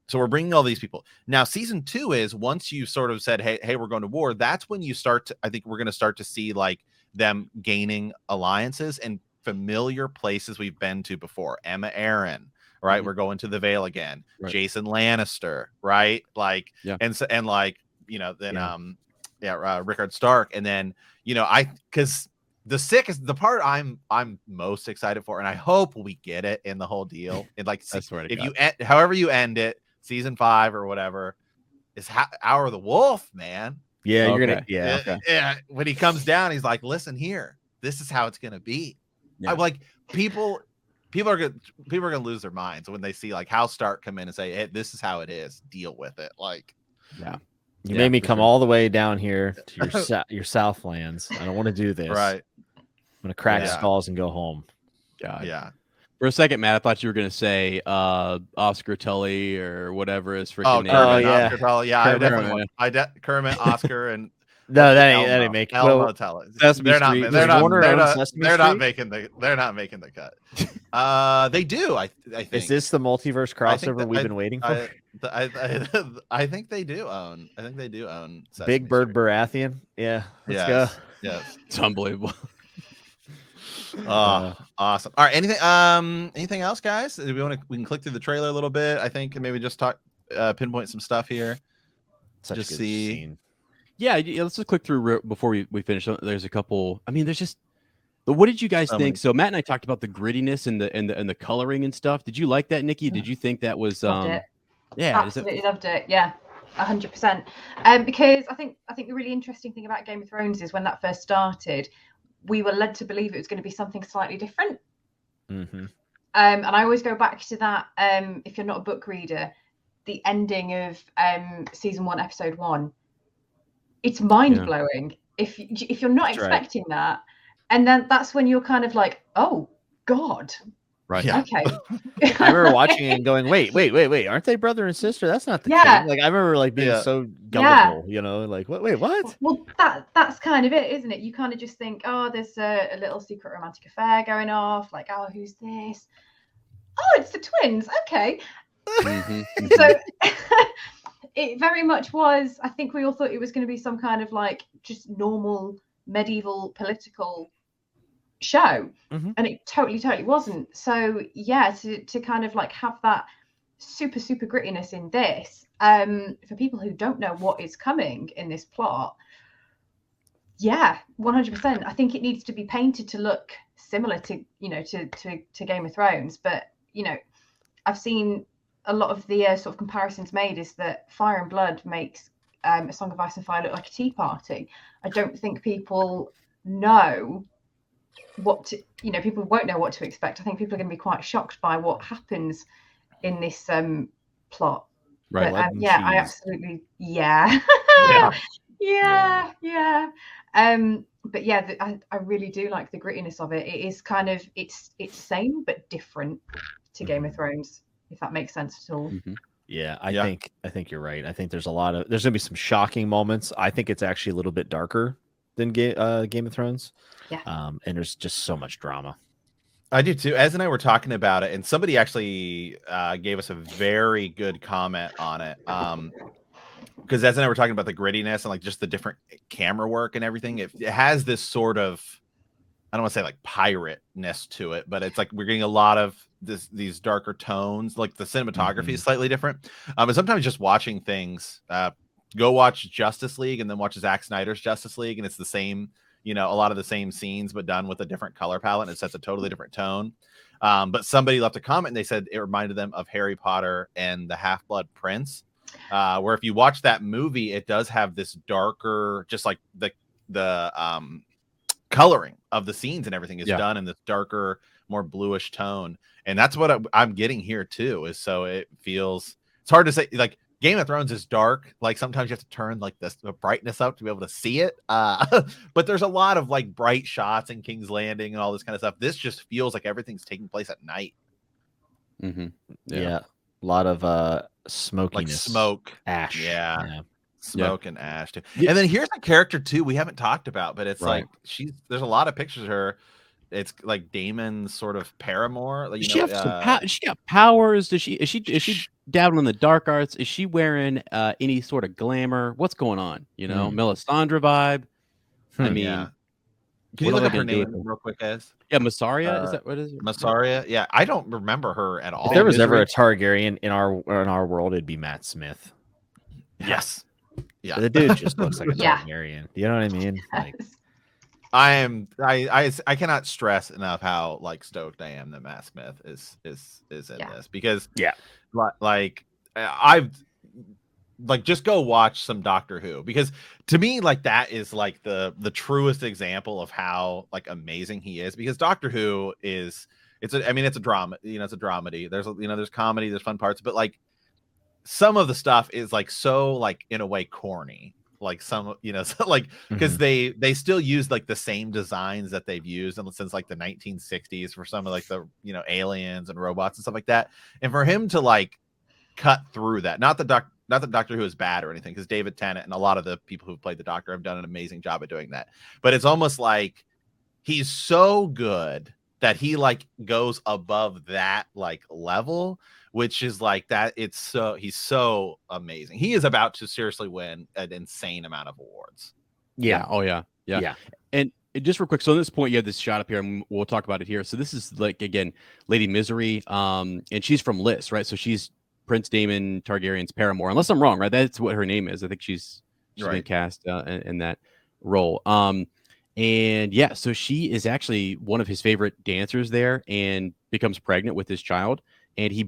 So we're bringing all these people. Now, season 2 is once you sort of said, hey, we're going to war. That's when you I think we're going to start to see like them gaining alliances and familiar places we've been to before. Emma Aaron, right? Mm-hmm. We're going to the Vale again. Right. Jason Lannister, right? Like, and like, Rickard Stark. And then, because the part I'm most excited for, and I hope we get it in the whole deal. And like, however you end it, season 5 or whatever, is Hour of the Wolf, man. Yeah, you're gonna. Yeah. When he comes down, he's like, "Listen here, this is how it's gonna be." Yeah. I'm like, people are gonna lose their minds when they see like House Stark come in and say, "Hey, this is how it is. Deal with it." Like, you made me come all the way down here to your Southlands. I don't want to do this. Right. I'm gonna crack skulls and go home. God. Yeah. For a second, Matt, I thought you were going to say Oscar Tully or whatever his freaking name. Oscar Tully. Yeah, Kermit. I definitely Kermit, Oscar, and no, that ain't making. Elmo Tully. They're not making the cut. They do. I think. Is this the multiverse crossover we've been waiting for? I think they do own. Big Bird Baratheon. Yeah. Let's go. Yes. It's unbelievable. Awesome. All right. Anything else, guys? We can click through the trailer a little bit. I think, and maybe just pinpoint some stuff here. Just see. Scene. Yeah, let's just click through before we finish. There's a couple. I mean, there's just. What did you guys think? So Matt and I talked about the grittiness and the coloring and stuff. Did you like that, Nikki? Did you think that was? Loved it. Yeah, absolutely loved it. Yeah. 100%. Because I think the really interesting thing about Game of Thrones is when that first started, we were led to believe it was going to be something slightly different. Mm-hmm. And I always go back to that. If you're not a book reader, the ending of season 1, episode 1, it's mind blowing. If you're not expecting that, and then that's when you're kind of like, oh God, right? Yeah. Okay. I remember watching it and going, wait, aren't they brother and sister? That's not the king. Like I remember like being so gullible, you know, like what? Wait, what? Well, that's kind of it, isn't it? You kind of just think, oh, there's a little secret romantic affair going off. Like, oh, who's this? Oh, it's the twins. Okay. So it very much was. I think we all thought it was going to be some kind of like just normal medieval political show, and it totally wasn't. So yeah, to kind of like have that super grittiness in this, for people who don't know what is coming in this plot, 100%. I think it needs to be painted to look similar to, you know, to Game of Thrones, but you know, I've seen a lot of the sort of comparisons made is that Fire and Blood makes A Song of Ice and Fire look like a tea party. I don't think people know people won't know what to expect. I think people are going to be quite shocked by what happens in this plot. Right. But, I absolutely, yeah. But yeah, I really do like the grittiness of it. It is kind of it's same but different to Game of Thrones, if that makes sense at all. Yeah, I think you're right. I think there's gonna be some shocking moments. I think it's actually a little bit darker than Game of Thrones. Yeah. And there's just so much drama. I do too. Ez and I were talking about it, and somebody actually gave us a very good comment on it. Because Ez and I were talking about the grittiness and like just the different camera work and everything. It has this sort of, I don't want to say like pirate-ness to it, but it's like we're getting a lot of these darker tones. Like the cinematography is slightly different. And sometimes just watching things, go watch Justice League and then watch Zack Snyder's Justice League, and it's the same, you know, a lot of the same scenes, but done with a different color palette. And it sets a totally different tone. But somebody left a comment and they said it reminded them of Harry Potter and the Half-Blood Prince, where if you watch that movie, it does have this darker, just like the coloring of the scenes and everything is done in this darker, more bluish tone. And that's what I'm getting here too, is so it feels, it's hard to say, like Game of Thrones is dark. Like sometimes you have to turn like the brightness up to be able to see it. But there's a lot of like bright shots in King's Landing and all this kind of stuff. This just feels like everything's taking place at night. Yeah. A lot of smokiness. Like smoke. Ash. Yeah. Smoke and ash too. And then here's a character too we haven't talked about, but it's like there's a lot of pictures of her. It's like Damon's sort of paramour. Like, does she have she got powers? Is she dabbling in the dark arts? Is she wearing any sort of glamour? What's going on? You know, Melisandre vibe. I mean, can you look up her name real quick, Ez? Yeah, Massaria. Is that what it is? Massaria. Yeah, I don't remember her at all. If there was ever a Targaryen in our world, it'd be Matt Smith. Yes. Yeah, the dude just looks like a Targaryen. You know what I mean? Like, I cannot stress enough how like stoked I am that Matt Smith is in this, because like I've like just go watch some Doctor Who, because to me like that is like the truest example of how like amazing he is, because Doctor Who is it's a drama, you know, it's a dramedy. There's comedy, there's fun parts, but like some of the stuff is like so like in a way corny, like some, you know, so like because they still use like the same designs that they've used since like the 1960s for some of like the, you know, aliens and robots and stuff like that, and for him to like cut through that, not that Doctor Who is bad or anything, because David Tennant and a lot of the people who've played the Doctor have done an amazing job at doing that, but it's almost like he's so good that he like goes above that like level, which is like that. He's so amazing. He is about to seriously win an insane amount of awards. Yeah. Oh yeah. And just real quick, so at this point you have this shot up here, and we'll talk about it here. So this is like, again, Lady Misery, and she's from Lys, right? So she's Prince Daemon Targaryen's paramour, unless I'm wrong, right? That's what her name is. I think she's been cast in that role. And yeah, so she is actually one of his favorite dancers there, and becomes pregnant with his child. And he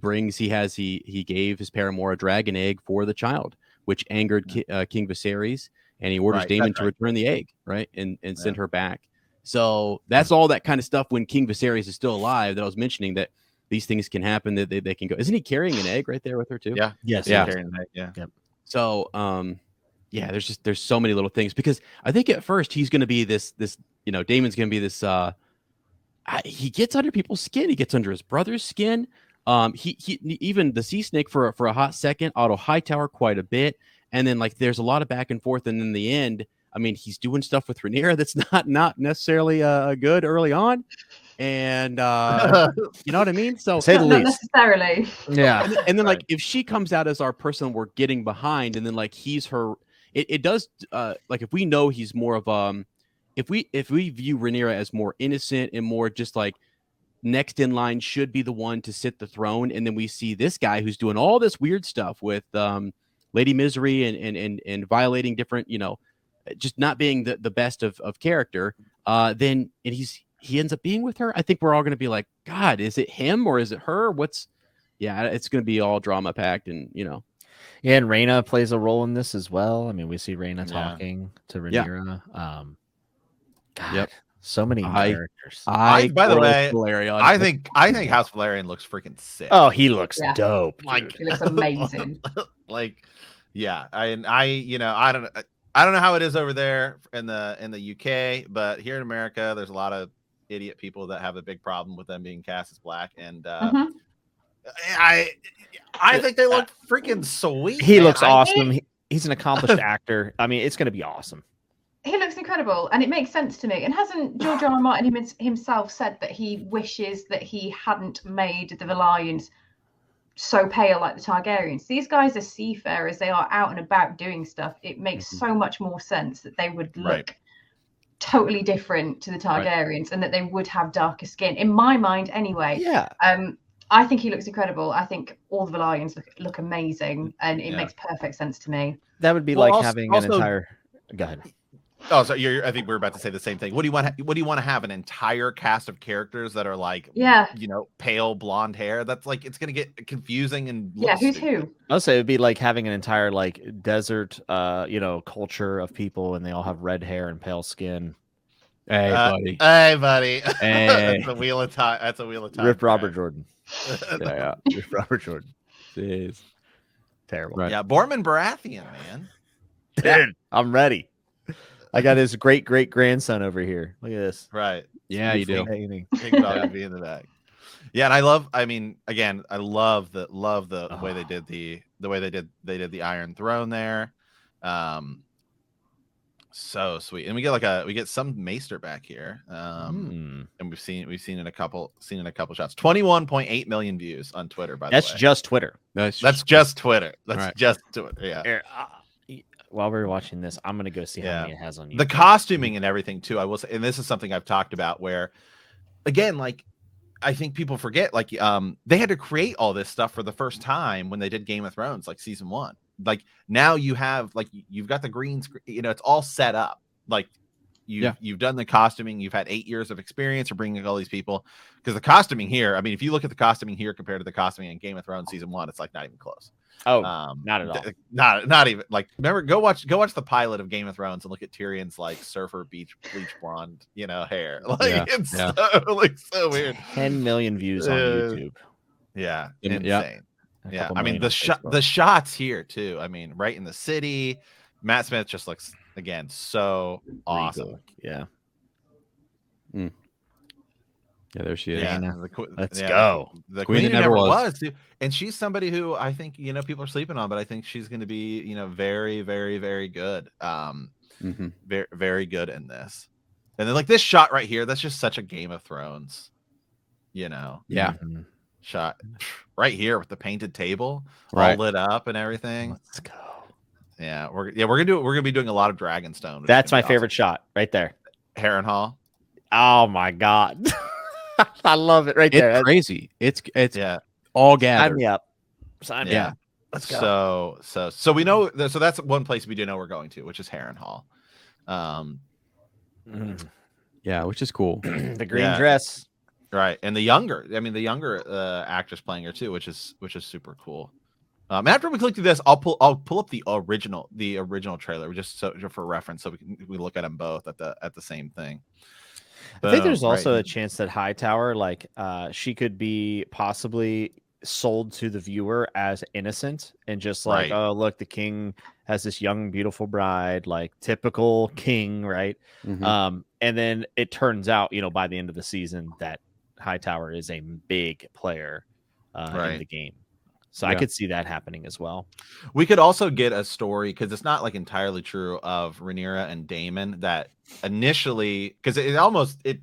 gave his paramour a dragon egg for the child, which angered King Viserys, and he orders Daemon to return the egg, right, and send her back. So that's all that kind of stuff when King Viserys is still alive that I was mentioning, that these things can happen, that they can go. Isn't he carrying an egg right there with her too? Yeah. Yes. Yeah. Carrying an egg, yeah. Yep. So, yeah, there's so many little things, because I think at first he's going to be this, Daemon's going to be this, he gets under people's skin. He gets under his brother's skin. He even the sea snake for a hot second, Otto Hightower quite a bit. And then like, there's a lot of back and forth. And in the end, I mean, he's doing stuff with Rhaenyra that's not necessarily good early on. And you know what I mean? So Say the Not least. necessarily. Yeah. and then like, if she comes out as our person we're getting behind, and then like he's her, it does like, if we know he's more of if we view Rhaenyra as more innocent and more just like next in line should be the one to sit the throne, and then we see this guy who's doing all this weird stuff with Lady Misery and violating different, just not being the best of character, then and he ends up being with her. I think we're all going to be like, God, is it him or is it her? It's going to be all drama packed, and Yeah, and Rhaena plays a role in this as well. I mean, we see Rhaena talking to Rhaenyra. God, so many characters. By the way, Valerian. I think House Valerian looks freaking sick. Oh, he looks dope. Like, He looks amazing. like, yeah. I don't know how it is over there in the UK, but here in America, there's a lot of idiot people that have a big problem with them being cast as black, and I think they look freaking sweet. He looks awesome. He's an accomplished actor. I mean, it's going to be awesome. He looks incredible, and it makes sense to me. And hasn't George R. R. Martin himself said that he wishes that he hadn't made the Valyrians so pale like the Targaryens? These guys are seafarers. They are out and about doing stuff. It makes so much more sense that they would look totally different to the Targaryens, and that they would have darker skin, in my mind anyway. Yeah. I think he looks incredible. I think all the Valyrians look amazing, and it makes perfect sense to me. That would be having an entire. Go ahead. Oh, so I think we're about to say the same thing. What do you want to have an entire cast of characters that are like, pale blonde hair? That's like, it's gonna get confusing and who's who? I'll say it'd be like having an entire like desert, culture of people, and they all have red hair and pale skin. Hey, buddy. Hey, buddy. Hey. That's a wheel of time. That's a wheel of time. Rip Robert Jordan. Yeah. Rip Robert Jordan. Jeez. Terrible. Right. Yeah, Borman Baratheon, man. Dude, I'm ready. I got his great grandson over here. Look at this. Right. Yeah, you do. Big dog be in the back. Yeah, and I love the way they did they did the Iron Throne there. So sweet. And we get some Maester back here. And we've seen in a couple shots. 21.8 million views on Twitter, by the way. That's just Twitter. That's just Twitter. That's right. just Twitter. Yeah. Here, while we're watching this, I'm gonna go see how many it has on YouTube. The costuming and everything too. I will say, and this is something I've talked about, where again, like, I think people forget, like, they had to create all this stuff for the first time when they did Game of Thrones, like season 1. Like, now you have, like, you've got the green screen, it's all set up. Like, you've done the costuming, you've had 8 years of experience of bringing all these people, because the costuming here, I mean, if you look at the costuming here compared to the costuming in Game of Thrones season 1, it's like not even close. Oh, not at all. Not even, like, remember, go watch the pilot of Game of Thrones and look at Tyrion's like surfer bleach blonde, hair. Like, it's so weird. 10 million views on YouTube. Yeah, insane. Yeah, I mean, the shots here too. I mean, right in the city. Matt Smith just looks, again, so awesome. Yeah. Yeah, there she is. Yeah, let's go. The queen who never was too. And she's somebody who I think people are sleeping on, but I think she's going to be very, very, very good. Very, very good in this. And then, like, this shot right here, that's just such a Game of Thrones. Shot right here with the painted table, all lit up and everything. Let's go. Yeah, we're gonna be doing a lot of Dragonstone. That's my favorite shot right there. Harrenhal. Oh my god. I love it right there. It's crazy. It's all gathered. Sign me up. Sign me up. Let's go. So we know so that's one place we do know we're going to, which is Harrenhal. Yeah, which is cool. The green dress. Right. And the younger actress playing her too, which is super cool. After we click through this, I'll pull up the original trailer just for reference, so we look at them both at the same thing. I think there's Boom, also right. a chance that Hightower, like, she could be possibly sold to the viewer as innocent and just like, Right. oh, look, the king has this young, beautiful bride, like typical king, right? Mhm. And then it turns out, by the end of the season that Hightower is a big player in Right. the game. So I Yeah. could see that happening as well. We could also get a story, because it's not like entirely true, of Rhaenyra and Daemon, that initially, because it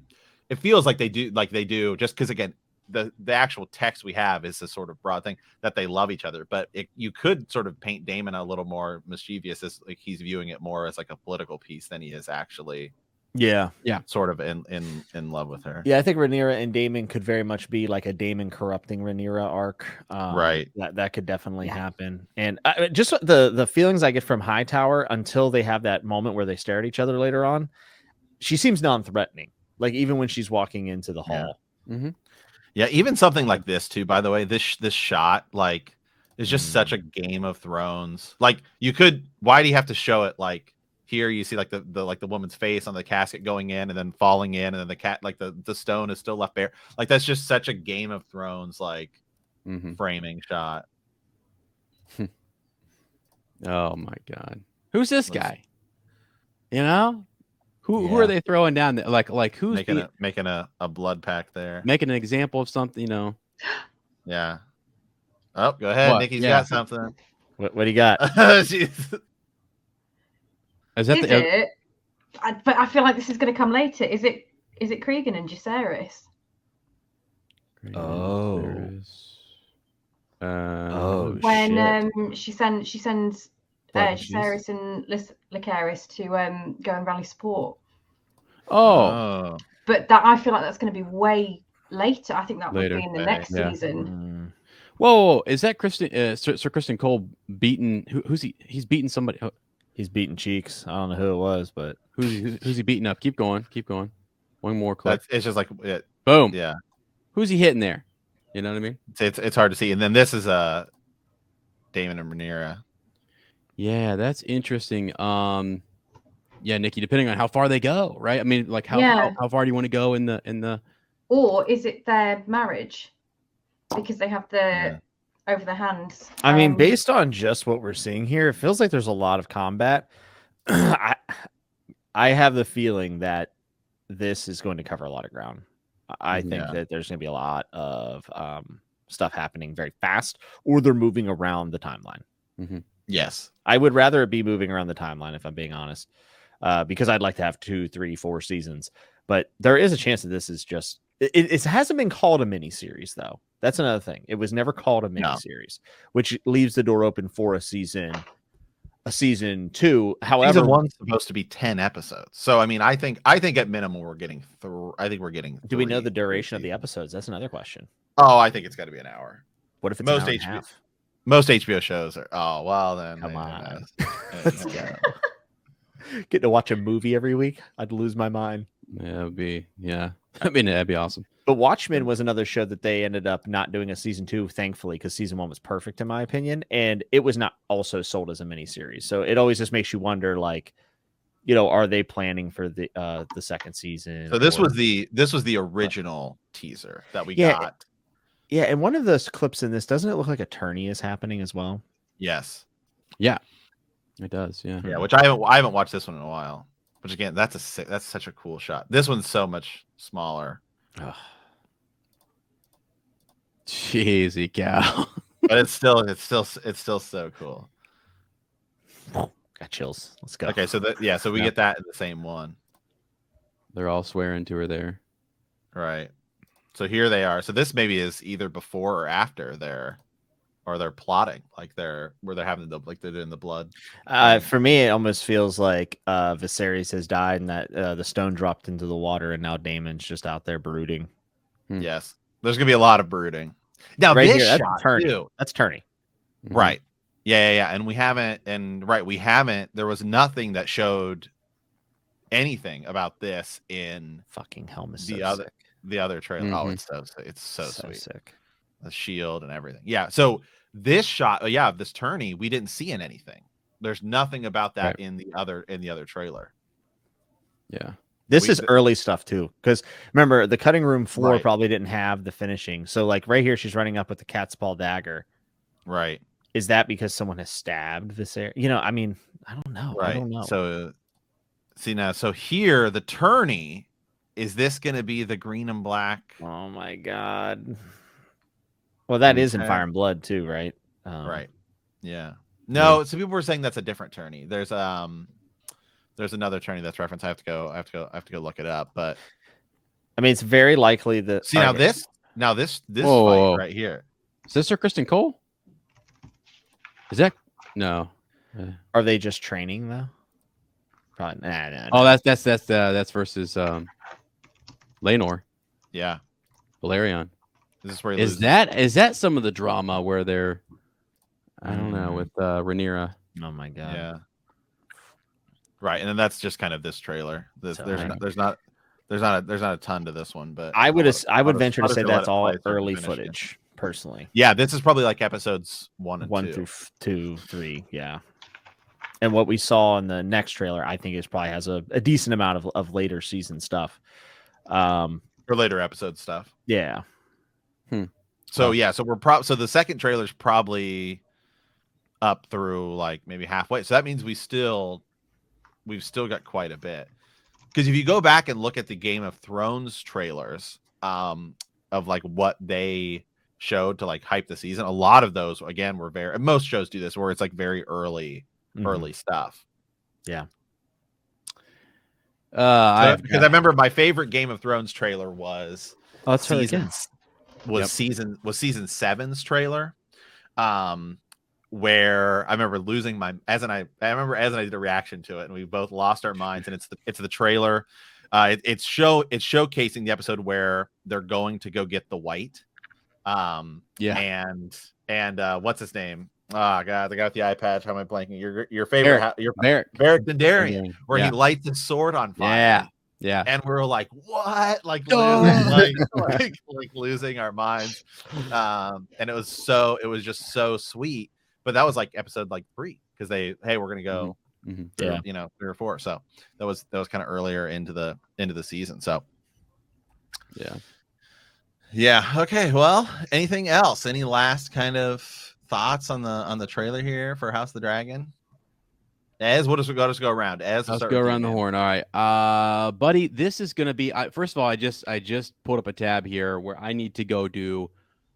feels like they do just because, again, the actual text we have is this sort of broad thing that they love each other, but you could sort of paint Daemon a little more mischievous, as like he's viewing it more as like a political piece than he is actually Yeah. sort of in love with her. Yeah, I think Rhaenyra and Daemon could very much be like a Daemon corrupting Rhaenyra arc. Right. That could definitely Yeah. happen. And just the feelings I get from Hightower until they have that moment where they stare at each other later on, she seems non-threatening. Like even when she's walking into the Yeah. hall. Mm-hmm. Yeah, even something like this too, by the way, this shot, like, is just such a Game of Thrones. Like, why do you have to show it? Like, here you see like the woman's face on the casket going in and then falling in, and then the cat, like the stone is still left bare. Like, that's just such a Game of Thrones like Mm-hmm. framing shot. Oh my God, who's this Let's- guy? Who Yeah. are they throwing down there? Like who's making a blood pact there. making an example of something? Yeah. Oh, go ahead. What? Nikki's Yeah. got something. What do you got? She's- Is that it? But I feel like this is going to come later. Is it Cregan and Jacaerys? Oh. Oh. When shit. she sends Blood and cheese. Jacaerys and Lycaris to go and rally support. Oh. But that, I feel like that's going to be way later. I think that Later. would be in the next Yeah. season. Whoa! Is that Kristen? Sir Kristen Cole beaten? Who's he? He's beaten somebody. He's beating cheeks. I don't know who it was, but Who's he beating up? Keep going. One more clip. It's just like it. Boom. Yeah. Who's he hitting there? You know what I mean? It's hard to see. And then this is Daemon and Rhaenyra. Yeah, that's interesting. Yeah, Nikki, depending on how far they go, right? I mean, like how far do you want to go in the Or is it their marriage? Because they have the over the hands. I mean, based on just what we're seeing here, it feels like there's a lot of combat. I have the feeling that this is going to cover a lot of ground. I think that there's going to be a lot of stuff happening very fast, or they're moving around the timeline. Mm-hmm. Yes. I would rather it be moving around the timeline, if I'm being honest, because I'd like to have 2, 3, 4 seasons. But there is a chance that this is just... It hasn't been called a miniseries, though. That's another thing. It was never called a miniseries, which leaves the door open for a season 2. However, season 1's supposed to be 10 episodes. So I mean, I think at minimum we're getting Do we know the duration of the episodes? That's another question. Oh, I think it's got to be an hour. What if it's most an hour and a half? Most HBO shows are. Oh well, then Come on. Let's go. Get to watch a movie every week. I'd lose my mind. Yeah, it'd be that'd be awesome. But Watchmen was another show that they ended up not doing a season 2, thankfully, because season 1 was perfect in my opinion, and it was not also sold as a miniseries. So it always just makes you wonder, like, are they planning for the second season? So this was the original teaser that we got. Yeah, and one of those clips in this, doesn't it look like a tourney is happening as well? Yes. Yeah, it does. Yeah. Yeah, which I haven't watched this one in a while. Which again, that's such a cool shot. This one's so much smaller. Cheesy cow. But it's still so cool. Got chills. Let's go. Okay, so we get that in the same one. They're all swearing to her there. Right. So here they are. So this maybe is either before or after they're plotting, like they're having they're doing the blood. For me, it almost feels like Viserys has died and that the stone dropped into the water, and now Daemon's just out there brooding. Yes, there's gonna be a lot of brooding. Now right this here, shot too. That's Turney. Mm-hmm. Right. Yeah. And we haven't. There was nothing that showed anything about this in fucking Helm is the so other sick. The other trailer. Mm-hmm. Oh, it's so sweet. Sick. The shield and everything. Yeah. So this shot, of this tourney, we didn't see in anything. There's nothing about that in the other trailer. Yeah. This is early stuff too, because remember the cutting room floor Right. probably didn't have the finishing. So like right here, she's running up with the cat's paw dagger. Right. Is that because someone has stabbed this area? I mean, I don't know. Right. I don't know. So see now, so here the tourney, is this going to be the green and black? Oh my god. Well, that is in Fire and Blood too, right? Right. Yeah. No, so people were saying that's a different tourney. There's another tourney that's referenced. I have to go look it up. But I mean, it's very likely that. See this fight right here. Sister Kristen Cole? Is that no? Are they just training though? Probably. Nah. Oh, that's versus Laenor. Yeah. Valerian. This is where he is loses. that some of the drama where they're I don't know with Rhaenyra. Oh my god. Yeah. Right, and then that's just kind of this trailer. There's not a ton to this one, but I would venture to say that's all early footage, personally. Yeah, this is probably like episodes 1 and 1 through 2, 3, yeah. And what we saw in the next trailer, I think, is probably has a decent amount of later season stuff, or later episode stuff. Yeah. So so the second trailer's probably up through like maybe halfway. So that means we've still got quite a bit. Because if you go back and look at the Game of Thrones trailers, of like what they showed to like hype the season, a lot of those again were most shows do this where it's like very early stuff. Yeah. Because I remember my favorite Game of Thrones trailer was season 7's trailer. Where I remember losing my I remember Ez and I did a reaction to it and we both lost our minds, and it's the trailer. It's showcasing the episode where they're going to go get the white. And what's his name? Oh god, the guy with the eye patch. How am I blanking? Your favorite Beric Dondarrion, where he lights his sword on fire. Yeah. And we were like, what? Like, losing our minds. And it was just so sweet. But that was like episode like 3, because we're gonna go through, 3 or 4. So that was kind of earlier into the season. So yeah. Okay. Well, anything else? Any last kind of thoughts on the trailer here for House of the Dragon? Ez, we'll just go around. Ez, let's go around the horn. All right, buddy. This is gonna be. First of all, I just pulled up a tab here where I need to go do.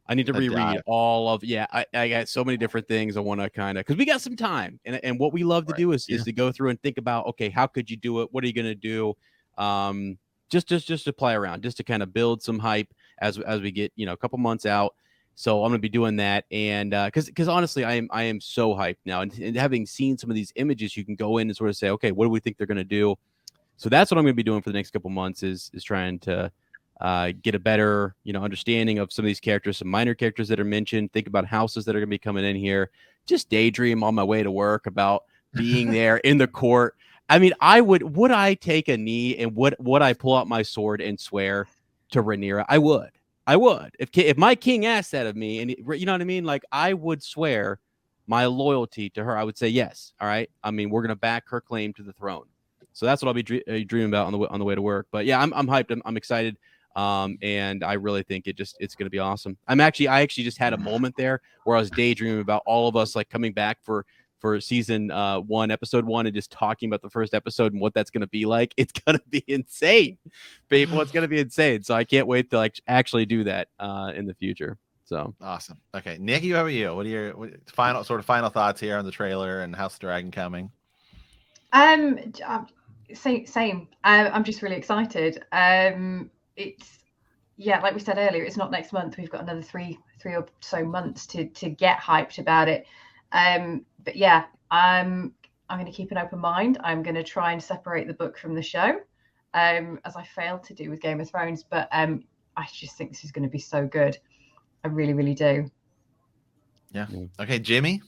I need to reread all of. Yeah, I got so many different things I want to kind of, because we got some time, and what we love to do is to go through and think about, okay, how could you do it? What are you gonna do? Just to play around, just to kind of build some hype as we get a couple months out. So I'm gonna be doing that, and because honestly, I am so hyped now, and having seen some of these images, you can go in and sort of say, okay, what do we think they're gonna do? So that's what I'm gonna be doing for the next couple months is trying to get a better understanding of some of these characters, some minor characters that are mentioned. Think about houses that are gonna be coming in here. Just daydream on my way to work about being there in the court. I mean, would I take a knee and would I pull out my sword and swear to Rhaenyra? I would. If my king asked that of me, and you know what I mean, like I would swear my loyalty to her. I would say yes. All right. I mean, we're gonna back her claim to the throne. So that's what I'll be dreaming about on the way to work. But yeah, I'm hyped. I'm excited. And I really think it's gonna be awesome. I actually just had a moment there where I was daydreaming about all of us like coming back for season 1, episode 1, and just talking about the first episode and what that's going to be like. It's going to be insane, people. It's going to be insane. So I can't wait to like actually do that in the future. So awesome. Okay, Nikki, how about you? What are your final thoughts here on the trailer and House of Dragon coming? Same. I'm just really excited. It's like we said earlier, it's not next month. We've got another three or so months to get hyped about it. But yeah, I'm going to keep an open mind. I'm going to try and separate the book from the show, as I failed to do with Game of Thrones. But I just think this is going to be so good. I really, really do. Yeah. Okay, Jimmy.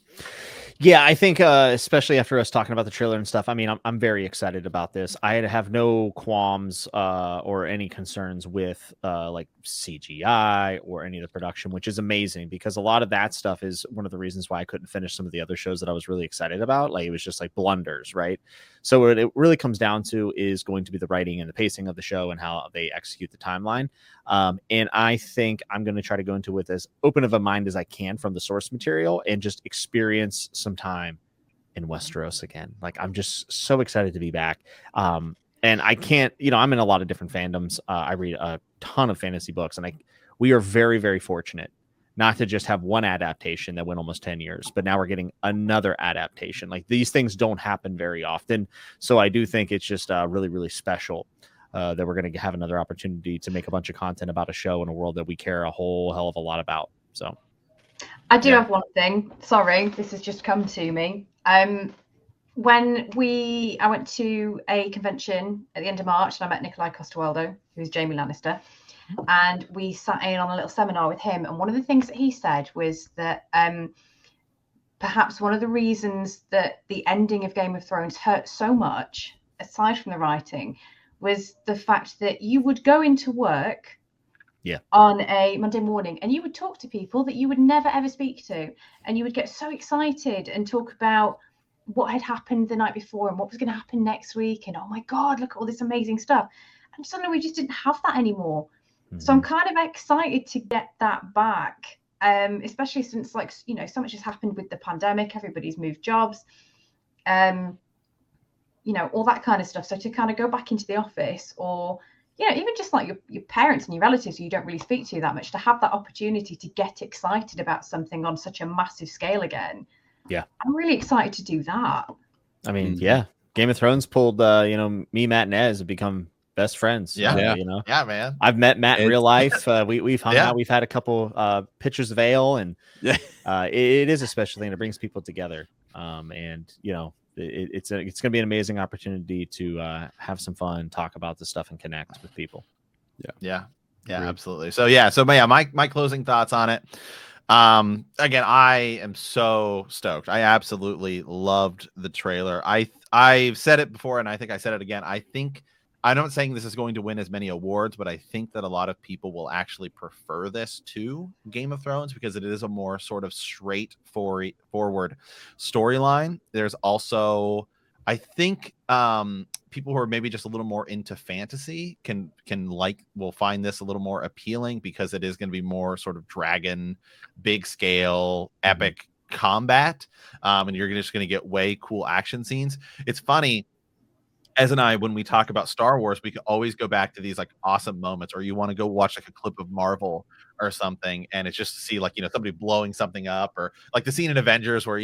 Yeah, I think especially after us talking about the trailer and stuff, I mean, I'm very excited about this. I have no qualms or any concerns with like CGI or any of the production, which is amazing because a lot of that stuff is one of the reasons why I couldn't finish some of the other shows that I was really excited about. Like it was just like blunders, right? So what it really comes down to is going to be the writing and the pacing of the show and how they execute the timeline. And I think I'm going to try to go into it with as open of a mind as I can from the source material and just experience some time in Westeros again. Like, I'm just so excited to be back. And I can't, I'm in a lot of different fandoms. I read a ton of fantasy books, and we are very, very fortunate not to just have one adaptation that went almost 10 years, but now we're getting another adaptation. Like, these things don't happen very often. So I do think it's just really, really special that we're going to have another opportunity to make a bunch of content about a show in a world that we care a whole hell of a lot about. So I do have one thing. Sorry, this has just come to me. When I went to a convention at the end of March, and I met Nikolai Coster-Waldau, who's Jaime Lannister, and we sat in on a little seminar with him. And one of the things that he said was that perhaps one of the reasons that the ending of Game of Thrones hurt so much, aside from the writing, was the fact that you would go into work on a Monday morning and you would talk to people that you would never ever speak to, and you would get so excited and talk about what had happened the night before and what was going to happen next week, and oh my god, look at all this amazing stuff. And suddenly we just didn't have that anymore. So I'm kind of excited to get that back, especially since, like, so much has happened with the pandemic. Everybody's moved jobs, all that kind of stuff. So to kind of go back into the office, or even just like your parents and your relatives who you don't really speak to that much, to have that opportunity to get excited about something on such a massive scale again. Yeah, I'm really excited to do that. I mean, Game of Thrones pulled, me, Matt, and Ez have become best friends. Yeah, man. I've met Matt in real life. We've hung out. We've had a couple pictures of ale, and it is a special thing. It brings people together. And it's going to be an amazing opportunity to have some fun, talk about this stuff, and connect with people. Yeah, absolutely. So my closing thoughts on it. Again, I am so stoked. I absolutely loved the trailer. I've said it before, and I think I said it again. I'm not saying this is going to win as many awards, but I think that a lot of people will actually prefer this to Game of Thrones because it is a more sort of straightforward storyline. There's also, I think, people who are maybe just a little more into fantasy will find this a little more appealing because it is going to be more sort of dragon, big scale, epic combat, and you're just going to get way cool action scenes. It's funny. Ez and I, when we talk about Star Wars, we can always go back to these like awesome moments, or you want to go watch like a clip of Marvel or something, and it's just to see like, somebody blowing something up, or like the scene in Avengers where,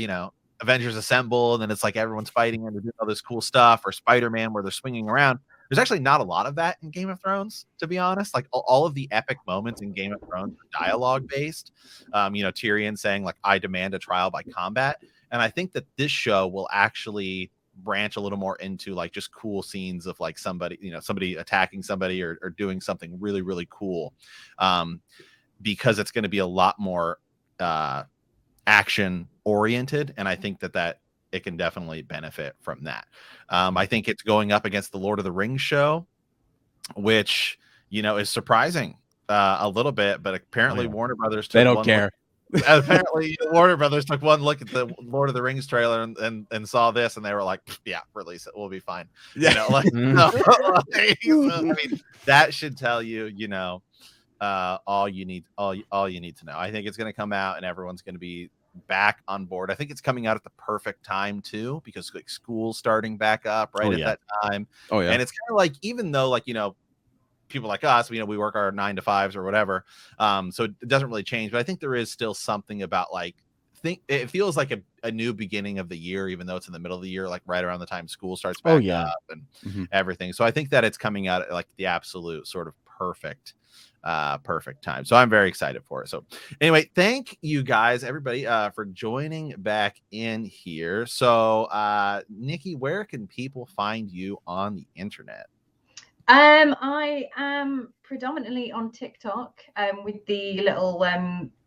Avengers assemble and then it's like everyone's fighting and they're doing all this cool stuff, or Spider-Man where they're swinging around. There's actually not a lot of that in Game of Thrones, to be honest. Like all of the epic moments in Game of Thrones are dialogue based. Tyrion saying like, I demand a trial by combat. And I think that this show will actually branch a little more into like just cool scenes of like somebody attacking somebody or doing something really, really cool, because it's going to be a lot more action oriented, and I think that it can definitely benefit from that. I think it's going up against the Lord of the Rings show, which is surprising a little bit, but apparently Warner Brothers don't care. Apparently Warner Brothers took one look at the Lord of the Rings trailer and saw this, and they were like, yeah, release it, we'll be fine. I mean, that should tell you, all you need to know. I think it's going to come out and everyone's going to be back on board. I think it's coming out at the perfect time too, because like school's starting back up at that time. And it's kind of like, even though like, people like us, we work our 9 to 5s or whatever. So it doesn't really change, but I think there is still something about like, it feels like a new beginning of the year, even though it's in the middle of the year, like right around the time school starts back up and everything. So I think that it's coming out at like the absolute sort of perfect time. So I'm very excited for it. So anyway, thank you guys, everybody, for joining back in here. So Nikki, where can people find you on the internet? I am predominantly on TikTok with the little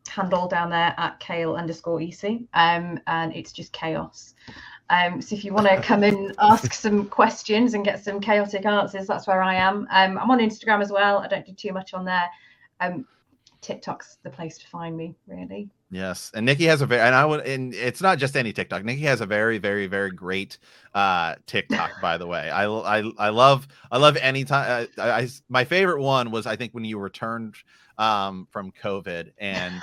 handle down there at Kale_EC, and it's just chaos. So if you want to come and ask some questions and get some chaotic answers, that's where I am. I'm on Instagram as well. I don't do too much on there. TikTok's the place to find me, really. Yes, and Nikki has and it's not just any TikTok. Nikki has a very, very, very great TikTok. By the way, I love any time. My favorite one was, I think, when you returned from COVID, and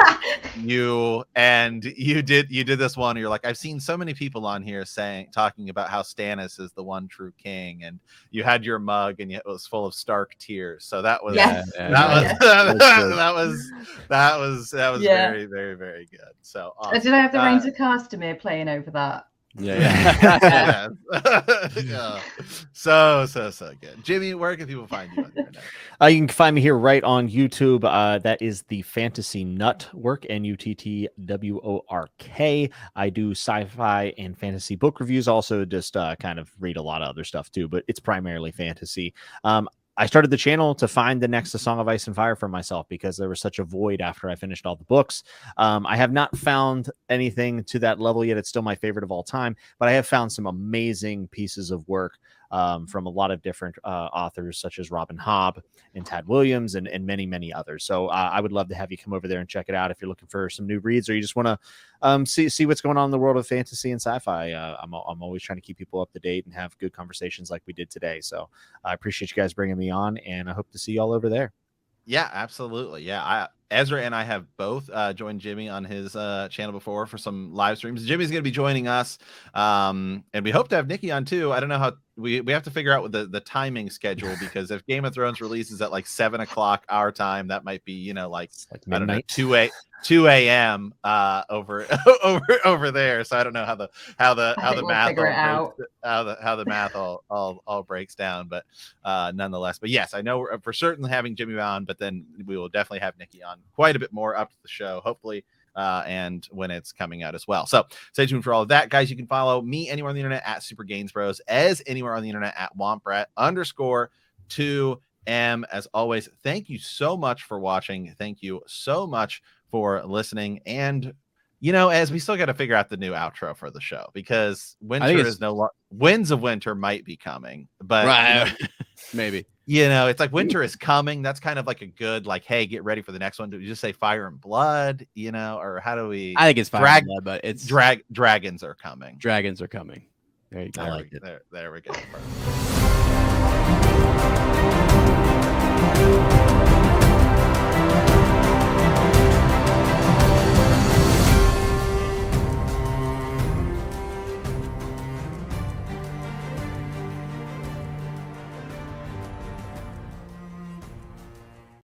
you did this one. You're like, I've seen so many people on here talking about how Stannis is the one true king, and you had your mug and it was full of Stark tears. So that was that was very, very, very good. So awesome. Did I have the Reigns of Castamere playing over that? Yeah. Yeah. So good. Jimmy, where can people find you on the internet? You can find me here right on YouTube. That is the Fantasy Nuttwork, Nuttwork. I do sci-fi and fantasy book reviews. Also, just kind of read a lot of other stuff too, but it's primarily fantasy. I started the channel to find the next A Song of Ice and Fire for myself because there was such a void after I finished all the books. I have not found anything to that level yet. It's still my favorite of all time, but I have found some amazing pieces of work from a lot of different authors such as Robin Hobb and Tad Williams and many, many others. So I would love to have you come over there and check it out if you're looking for some new reads or you just want to see what's going on in the world of fantasy and sci-fi. I'm always trying to keep people up to date and have good conversations like we did today. So I appreciate you guys bringing me on, and I hope to see you all over there. Yeah, absolutely. Yeah, Ezra and I have both joined Jimmy on his channel before for some live streams. Jimmy's going to be joining us, and we hope to have Nikki on too. I don't know how we have to figure out the timing schedule, because if Game of Thrones releases at like 7 o'clock our time, that might be like I don't know, 2 a.m. over there. So I don't know how the math all breaks down, but nonetheless. But yes, I know we're for certain having Jimmy on, but then we will definitely have Nikki on quite a bit more up to the show, hopefully, and when it's coming out as well. So stay tuned for all of that, guys. You can follow me anywhere on the internet at Super Gains Bros, as anywhere on the internet at Womprat_2M. As always, thank you so much for watching. Thank you so much for listening. And as we still got to figure out the new outro for the show, because winter is Winds of Winter might be coming, but right. Maybe it's like winter is coming. That's kind of like a good, like, hey, get ready for the next one. Do we just say Fire and Blood, or how do we? I think it's Fire and Blood, but it's dragons are coming. Dragons are coming. There you go. I like it. There we go. Perfect.